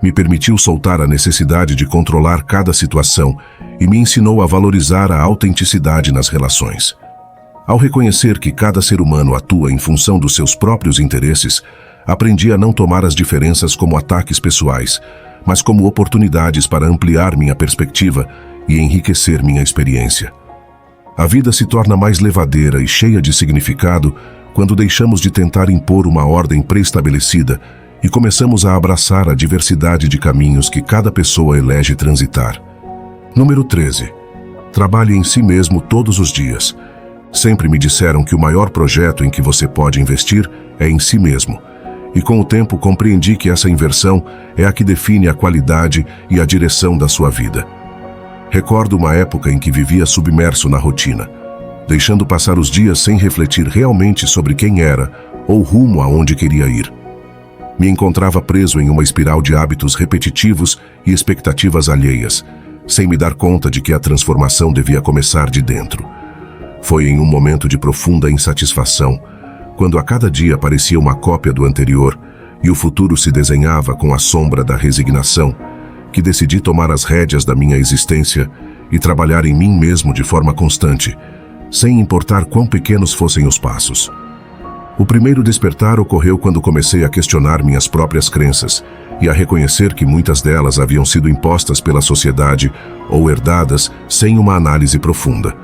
Me permitiu soltar a necessidade de controlar cada situação e me ensinou a valorizar a autenticidade nas relações. Ao reconhecer que cada ser humano atua em função dos seus próprios interesses, aprendi a não tomar as diferenças como ataques pessoais, mas como oportunidades para ampliar minha perspectiva e enriquecer minha experiência. A vida se torna mais levadeira e cheia de significado quando deixamos de tentar impor uma ordem pré-estabelecida e começamos a abraçar a diversidade de caminhos que cada pessoa elege transitar. Número 13. Trabalhe em si mesmo todos os dias. Sempre me disseram que o maior projeto em que você pode investir é em si mesmo. E com o tempo compreendi que essa inversão é a que define a qualidade e a direção da sua vida. Recordo uma época em que vivia submerso na rotina, deixando passar os dias sem refletir realmente sobre quem era ou rumo aonde queria ir. Me encontrava preso em uma espiral de hábitos repetitivos e expectativas alheias, sem me dar conta de que a transformação devia começar de dentro. Foi em um momento de profunda insatisfação, quando a cada dia parecia uma cópia do anterior e o futuro se desenhava com a sombra da resignação, que decidi tomar as rédeas da minha existência e trabalhar em mim mesmo de forma constante, sem importar quão pequenos fossem os passos. O primeiro despertar ocorreu quando comecei a questionar minhas próprias crenças e a reconhecer que muitas delas haviam sido impostas pela sociedade ou herdadas sem uma análise profunda.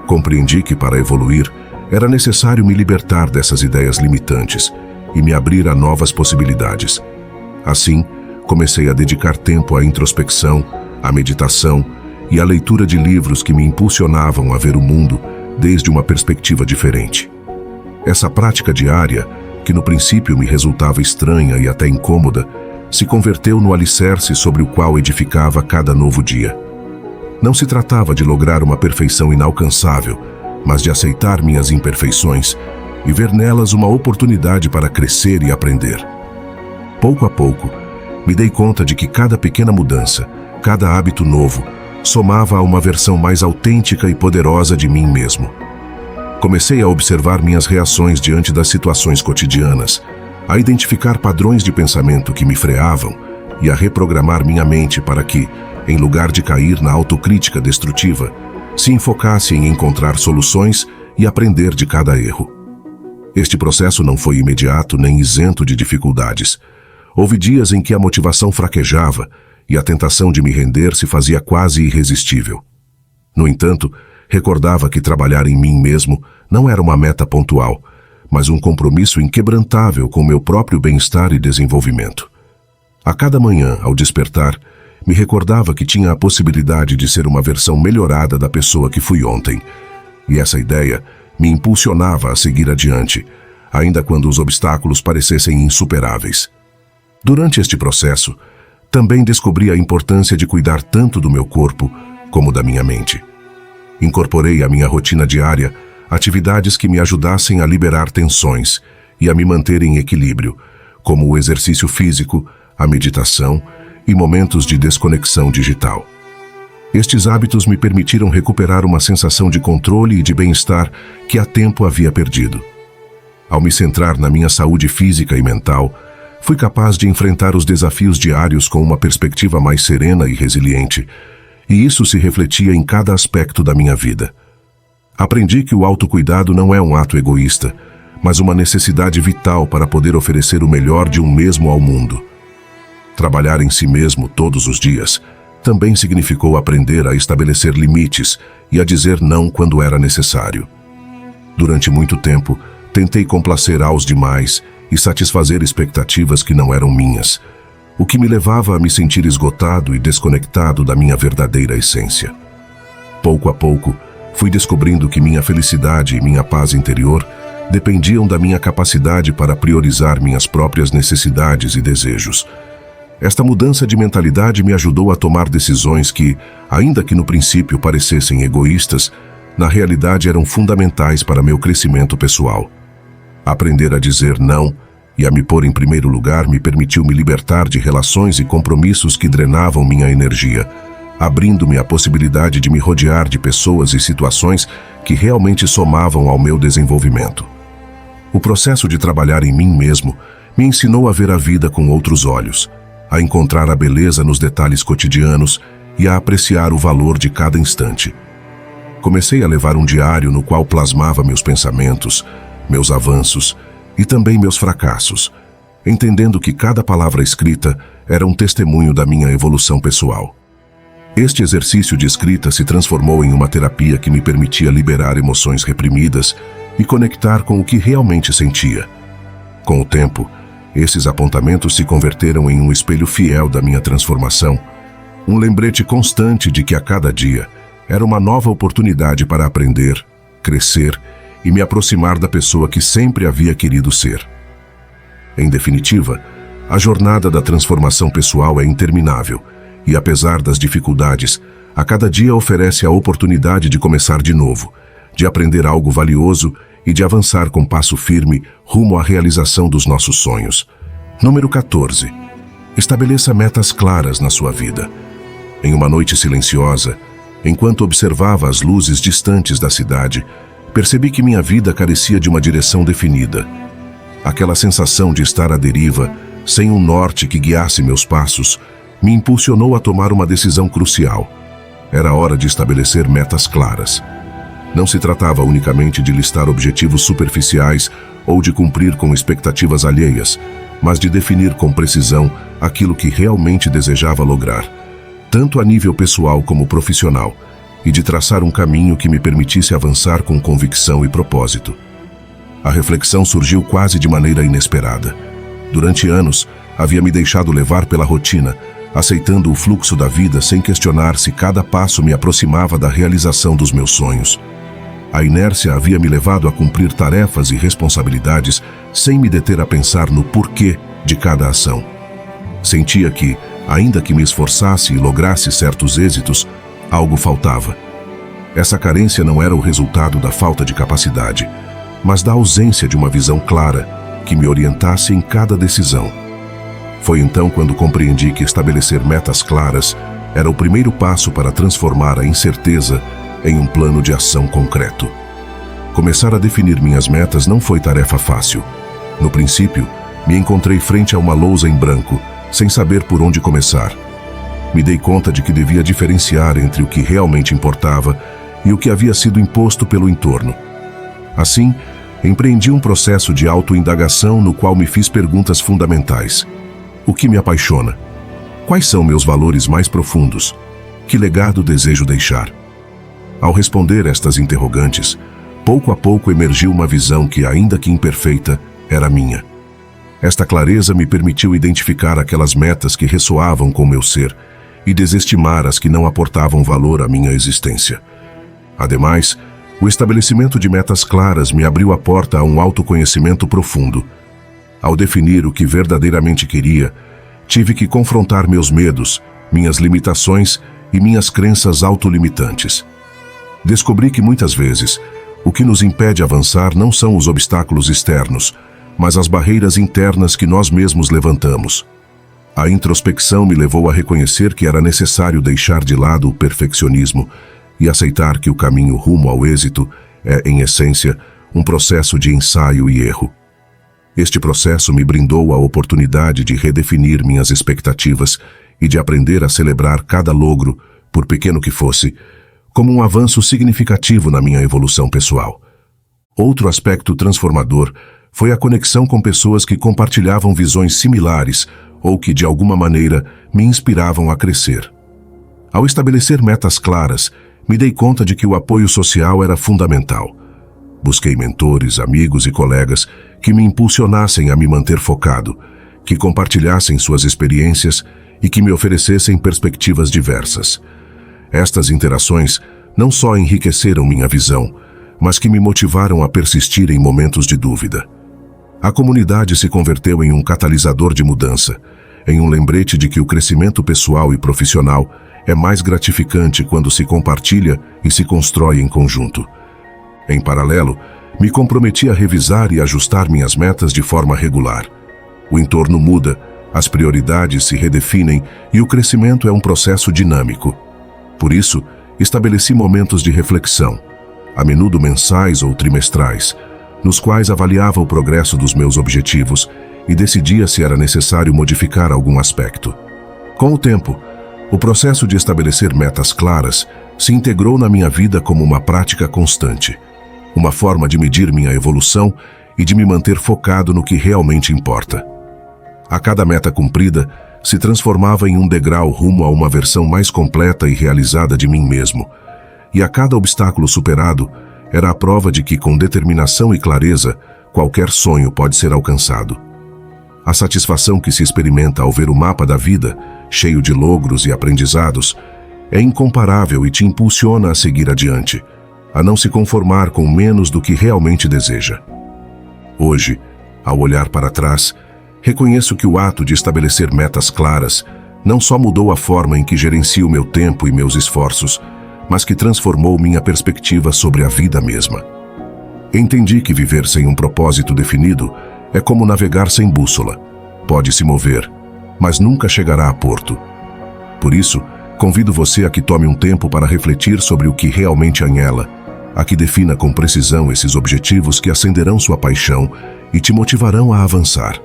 Compreendi que, para evoluir, era necessário me libertar dessas ideias limitantes e me abrir a novas possibilidades. Assim, comecei a dedicar tempo à introspecção, à meditação e à leitura de livros que me impulsionavam a ver o mundo desde uma perspectiva diferente. Essa prática diária, que no princípio me resultava estranha e até incômoda, se converteu no alicerce sobre o qual edificava cada novo dia. Não se tratava de lograr uma perfeição inalcançável, mas de aceitar minhas imperfeições e ver nelas uma oportunidade para crescer e aprender. Pouco a pouco, me dei conta de que cada pequena mudança, cada hábito novo, somava a uma versão mais autêntica e poderosa de mim mesmo. Comecei a observar minhas reações diante das situações cotidianas, a identificar padrões de pensamento que me freavam e a reprogramar minha mente para que, em lugar de cair na autocrítica destrutiva, se enfocasse em encontrar soluções e aprender de cada erro. Este processo não foi imediato nem isento de dificuldades. Houve dias em que a motivação fraquejava e a tentação de me render se fazia quase irresistível. No entanto, recordava que trabalhar em mim mesmo não era uma meta pontual, mas um compromisso inquebrantável com meu próprio bem-estar e desenvolvimento. A cada manhã, ao despertar, me recordava que tinha a possibilidade de ser uma versão melhorada da pessoa que fui ontem, e essa ideia me impulsionava a seguir adiante, ainda quando os obstáculos parecessem insuperáveis. Durante este processo, também descobri a importância de cuidar tanto do meu corpo como da minha mente. Incorporei à minha rotina diária atividades que me ajudassem a liberar tensões e a me manter em equilíbrio, como o exercício físico, a meditação e momentos de desconexão digital. Estes hábitos me permitiram recuperar uma sensação de controle e de bem-estar que há tempo havia perdido. Ao me centrar na minha saúde física e mental, fui capaz de enfrentar os desafios diários com uma perspectiva mais serena e resiliente, e isso se refletia em cada aspecto da minha vida. Aprendi que o autocuidado não é um ato egoísta, mas uma necessidade vital para poder oferecer o melhor de um mesmo ao mundo. Trabalhar em si mesmo todos os dias também significou aprender a estabelecer limites e a dizer não quando era necessário. Durante muito tempo, tentei complacer aos demais e satisfazer expectativas que não eram minhas, o que me levava a me sentir esgotado e desconectado da minha verdadeira essência. Pouco a pouco, fui descobrindo que minha felicidade e minha paz interior dependiam da minha capacidade para priorizar minhas próprias necessidades e desejos. Esta mudança de mentalidade me ajudou a tomar decisões que, ainda que no princípio parecessem egoístas, na realidade eram fundamentais para meu crescimento pessoal. Aprender a dizer não e a me pôr em primeiro lugar me permitiu me libertar de relações e compromissos que drenavam minha energia, abrindo-me a possibilidade de me rodear de pessoas e situações que realmente somavam ao meu desenvolvimento. O processo de trabalhar em mim mesmo me ensinou a ver a vida com outros olhos, a encontrar a beleza nos detalhes cotidianos e a apreciar o valor de cada instante. Comecei a levar um diário no qual plasmava meus pensamentos, meus avanços e também meus fracassos, entendendo que cada palavra escrita era um testemunho da minha evolução pessoal. Este exercício de escrita se transformou em uma terapia que me permitia liberar emoções reprimidas e conectar com o que realmente sentia. Com o tempo, esses apontamentos se converteram em um espelho fiel da minha transformação, um lembrete constante de que a cada dia era uma nova oportunidade para aprender, crescer e me aproximar da pessoa que sempre havia querido ser. Em definitiva, a jornada da transformação pessoal é interminável e, apesar das dificuldades, a cada dia oferece a oportunidade de começar de novo, de aprender algo valioso e de avançar com passo firme rumo à realização dos nossos sonhos. Número 14. Estabeleça metas claras na sua vida. Em uma noite silenciosa, enquanto observava as luzes distantes da cidade, percebi que minha vida carecia de uma direção definida. Aquela sensação de estar à deriva, sem um norte que guiasse meus passos, me impulsionou a tomar uma decisão crucial. Era hora de estabelecer metas claras. Não se tratava unicamente de listar objetivos superficiais ou de cumprir com expectativas alheias, mas de definir com precisão aquilo que realmente desejava lograr, tanto a nível pessoal como profissional, e de traçar um caminho que me permitisse avançar com convicção e propósito. A reflexão surgiu quase de maneira inesperada. Durante anos, havia me deixado levar pela rotina, aceitando o fluxo da vida sem questionar se cada passo me aproximava da realização dos meus sonhos. A inércia havia me levado a cumprir tarefas e responsabilidades sem me deter a pensar no porquê de cada ação. Sentia que, ainda que me esforçasse e lograsse certos êxitos, algo faltava. Essa carência não era o resultado da falta de capacidade, mas da ausência de uma visão clara que me orientasse em cada decisão. Foi então quando compreendi que estabelecer metas claras era o primeiro passo para transformar a incerteza em um plano de ação concreto. Começar a definir minhas metas não foi tarefa fácil. No princípio, me encontrei frente a uma lousa em branco, sem saber por onde começar. Me dei conta de que devia diferenciar entre o que realmente importava e o que havia sido imposto pelo entorno. Assim, empreendi um processo de autoindagação no qual me fiz perguntas fundamentais. O que me apaixona? Quais são meus valores mais profundos? Que legado desejo deixar? Ao responder estas interrogantes, pouco a pouco emergiu uma visão que, ainda que imperfeita, era minha. Esta clareza me permitiu identificar aquelas metas que ressoavam com meu ser e desestimar as que não aportavam valor à minha existência. Ademais, o estabelecimento de metas claras me abriu a porta a um autoconhecimento profundo. Ao definir o que verdadeiramente queria, tive que confrontar meus medos, minhas limitações e minhas crenças autolimitantes. Descobri que muitas vezes, o que nos impede avançar não são os obstáculos externos, mas as barreiras internas que nós mesmos levantamos. A introspecção me levou a reconhecer que era necessário deixar de lado o perfeccionismo e aceitar que o caminho rumo ao êxito é, em essência, um processo de ensaio e erro. Este processo me brindou a oportunidade de redefinir minhas expectativas e de aprender a celebrar cada logro, por pequeno que fosse, como um avanço significativo na minha evolução pessoal. Outro aspecto transformador foi a conexão com pessoas que compartilhavam visões similares ou que, de alguma maneira, me inspiravam a crescer. Ao estabelecer metas claras, me dei conta de que o apoio social era fundamental. Busquei mentores, amigos e colegas que me impulsionassem a me manter focado, que compartilhassem suas experiências e que me oferecessem perspectivas diversas. Estas interações não só enriqueceram minha visão, mas que me motivaram a persistir em momentos de dúvida. A comunidade se converteu em um catalisador de mudança, em um lembrete de que o crescimento pessoal e profissional é mais gratificante quando se compartilha e se constrói em conjunto. Em paralelo, me comprometi a revisar e ajustar minhas metas de forma regular. O entorno muda, as prioridades se redefinem e o crescimento é um processo dinâmico. Por isso, estabeleci momentos de reflexão, a menudo mensais ou trimestrais, nos quais avaliava o progresso dos meus objetivos e decidia se era necessário modificar algum aspecto. Com o tempo, o processo de estabelecer metas claras se integrou na minha vida como uma prática constante, uma forma de medir minha evolução e de me manter focado no que realmente importa. A cada meta cumprida, se transformava em um degrau rumo a uma versão mais completa e realizada de mim mesmo, e a cada obstáculo superado, era a prova de que, com determinação e clareza, qualquer sonho pode ser alcançado. A satisfação que se experimenta ao ver o mapa da vida, cheio de logros e aprendizados, é incomparável e te impulsiona a seguir adiante, a não se conformar com menos do que realmente deseja. Hoje, ao olhar para trás, reconheço que o ato de estabelecer metas claras não só mudou a forma em que gerencio meu tempo e meus esforços, mas que transformou minha perspectiva sobre a vida mesma. Entendi que viver sem um propósito definido é como navegar sem bússola. Pode se mover, mas nunca chegará a porto. Por isso, convido você a que tome um tempo para refletir sobre o que realmente anhela, a que defina com precisão esses objetivos que acenderão sua paixão e te motivarão a avançar.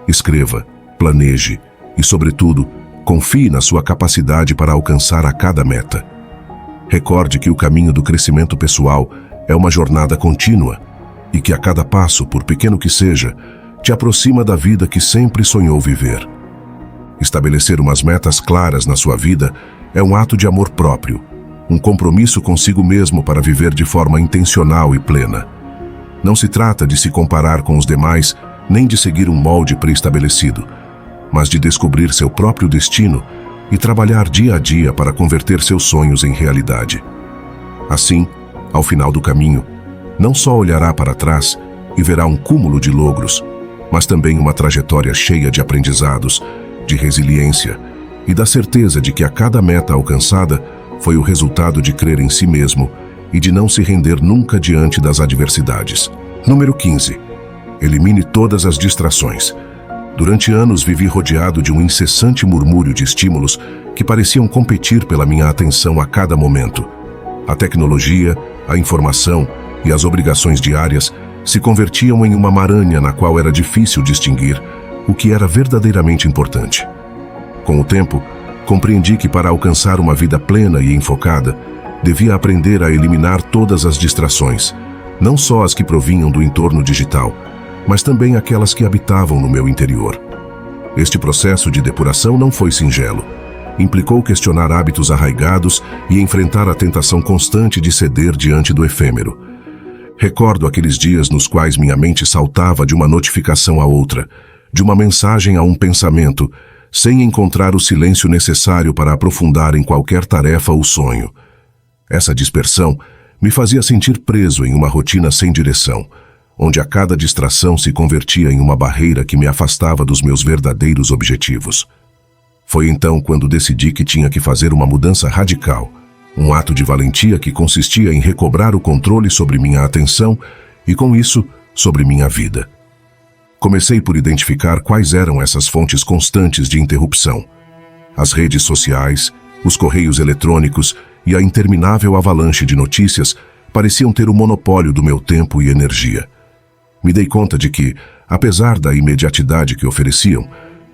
Escreva, planeje e, sobretudo, confie na sua capacidade para alcançar a cada meta. Recorde que o caminho do crescimento pessoal é uma jornada contínua e que a cada passo, por pequeno que seja, te aproxima da vida que sempre sonhou viver. Estabelecer umas metas claras na sua vida é um ato de amor próprio, um compromisso consigo mesmo para viver de forma intencional e plena. Não se trata de se comparar com os demais, nem de seguir um molde pré-estabelecido, mas de descobrir seu próprio destino e trabalhar dia a dia para converter seus sonhos em realidade. Assim, ao final do caminho, não só olhará para trás e verá um cúmulo de logros, mas também uma trajetória cheia de aprendizados, de resiliência e da certeza de que a cada meta alcançada foi o resultado de crer em si mesmo e de não se render nunca diante das adversidades. Número 15. Elimine todas as distrações. Durante anos vivi rodeado de um incessante murmúrio de estímulos que pareciam competir pela minha atenção a cada momento. A tecnologia, a informação e as obrigações diárias se convertiam em uma maranha na qual era difícil distinguir o que era verdadeiramente importante. Com o tempo, compreendi que para alcançar uma vida plena e enfocada, devia aprender a eliminar todas as distrações, não só as que provinham do entorno digital, mas também aquelas que habitavam no meu interior. Este processo de depuração não foi singelo. Implicou questionar hábitos arraigados e enfrentar a tentação constante de ceder diante do efêmero. Recordo aqueles dias nos quais minha mente saltava de uma notificação a outra, de uma mensagem a um pensamento, sem encontrar o silêncio necessário para aprofundar em qualquer tarefa ou sonho. Essa dispersão me fazia sentir preso em uma rotina sem direção, onde a cada distração se convertia em uma barreira que me afastava dos meus verdadeiros objetivos. Foi então quando decidi que tinha que fazer uma mudança radical, um ato de valentia que consistia em recobrar o controle sobre minha atenção e, com isso, sobre minha vida. Comecei por identificar quais eram essas fontes constantes de interrupção. As redes sociais, os correios eletrônicos e a interminável avalanche de notícias pareciam ter o monopólio do meu tempo e energia. Me dei conta de que, apesar da imediatidade que ofereciam,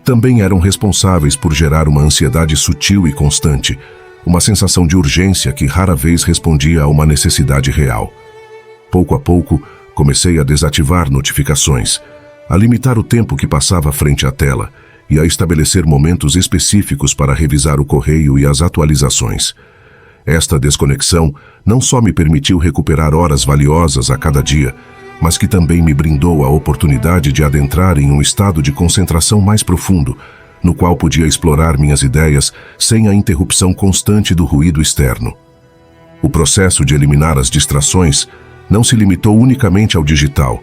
também eram responsáveis por gerar uma ansiedade sutil e constante, uma sensação de urgência que rara vez respondia a uma necessidade real. Pouco a pouco, comecei a desativar notificações, a limitar o tempo que passava frente à tela e a estabelecer momentos específicos para revisar o correio e as atualizações. Esta desconexão não só me permitiu recuperar horas valiosas a cada dia, mas que também me brindou a oportunidade de adentrar em um estado de concentração mais profundo, no qual podia explorar minhas ideias sem a interrupção constante do ruído externo. O processo de eliminar as distrações não se limitou unicamente ao digital.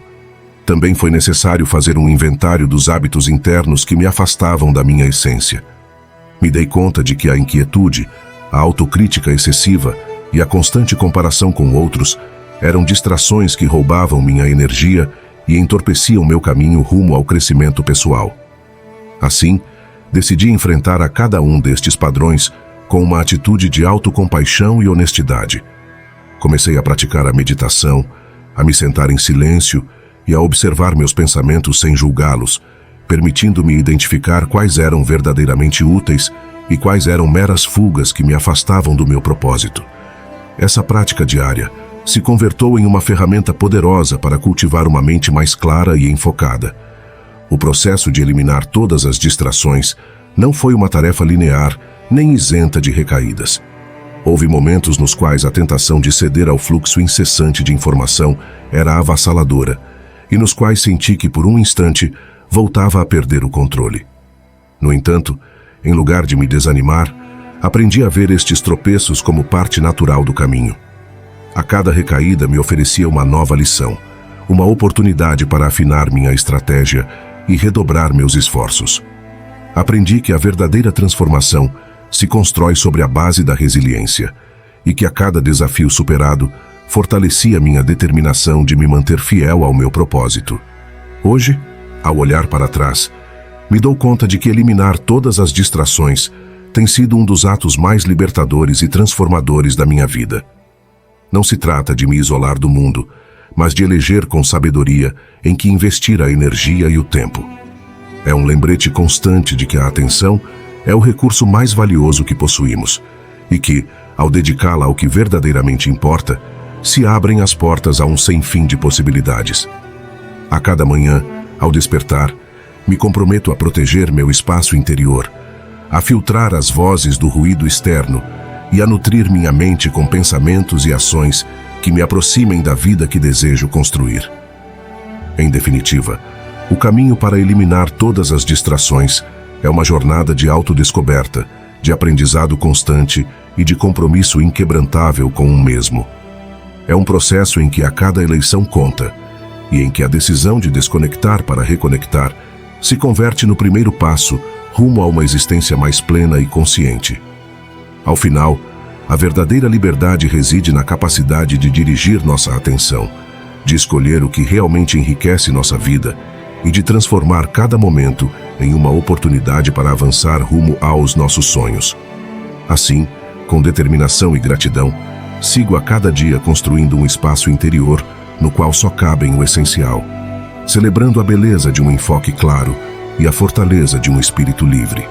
Também foi necessário fazer um inventário dos hábitos internos que me afastavam da minha essência. Me dei conta de que a inquietude, a autocrítica excessiva e a constante comparação com outros eram distrações que roubavam minha energia e entorpeciam meu caminho rumo ao crescimento pessoal. Assim, decidi enfrentar a cada um destes padrões com uma atitude de autocompaixão e honestidade. Comecei a praticar a meditação, a me sentar em silêncio e a observar meus pensamentos sem julgá-los, permitindo-me identificar quais eram verdadeiramente úteis e quais eram meras fugas que me afastavam do meu propósito. Essa prática diária se convertou em uma ferramenta poderosa para cultivar uma mente mais clara e enfocada. O processo de eliminar todas as distrações não foi uma tarefa linear nem isenta de recaídas. Houve momentos nos quais a tentação de ceder ao fluxo incessante de informação era avassaladora, e nos quais senti que por um instante voltava a perder o controle. No entanto, em lugar de me desanimar, aprendi a ver estes tropeços como parte natural do caminho. A cada recaída me oferecia uma nova lição, uma oportunidade para afinar minha estratégia e redobrar meus esforços. Aprendi que a verdadeira transformação se constrói sobre a base da resiliência e que a cada desafio superado fortalecia minha determinação de me manter fiel ao meu propósito. Hoje, ao olhar para trás, me dou conta de que eliminar todas as distrações tem sido um dos atos mais libertadores e transformadores da minha vida. Não se trata de me isolar do mundo, mas de eleger com sabedoria em que investir a energia e o tempo. É um lembrete constante de que a atenção é o recurso mais valioso que possuímos e que, ao dedicá-la ao que verdadeiramente importa, se abrem as portas a um sem fim de possibilidades. A cada manhã, ao despertar, me comprometo a proteger meu espaço interior, a filtrar as vozes do ruído externo e a nutrir minha mente com pensamentos e ações que me aproximem da vida que desejo construir. Em definitiva, o caminho para eliminar todas as distrações é uma jornada de autodescoberta, de aprendizado constante e de compromisso inquebrantável com um mesmo. É um processo em que a cada eleição conta e em que a decisão de desconectar para reconectar se converte no primeiro passo rumo a uma existência mais plena e consciente. Ao final, a verdadeira liberdade reside na capacidade de dirigir nossa atenção, de escolher o que realmente enriquece nossa vida e de transformar cada momento em uma oportunidade para avançar rumo aos nossos sonhos. Assim, com determinação e gratidão, sigo a cada dia construindo um espaço interior no qual só cabem o essencial, celebrando a beleza de um enfoque claro e a fortaleza de um espírito livre.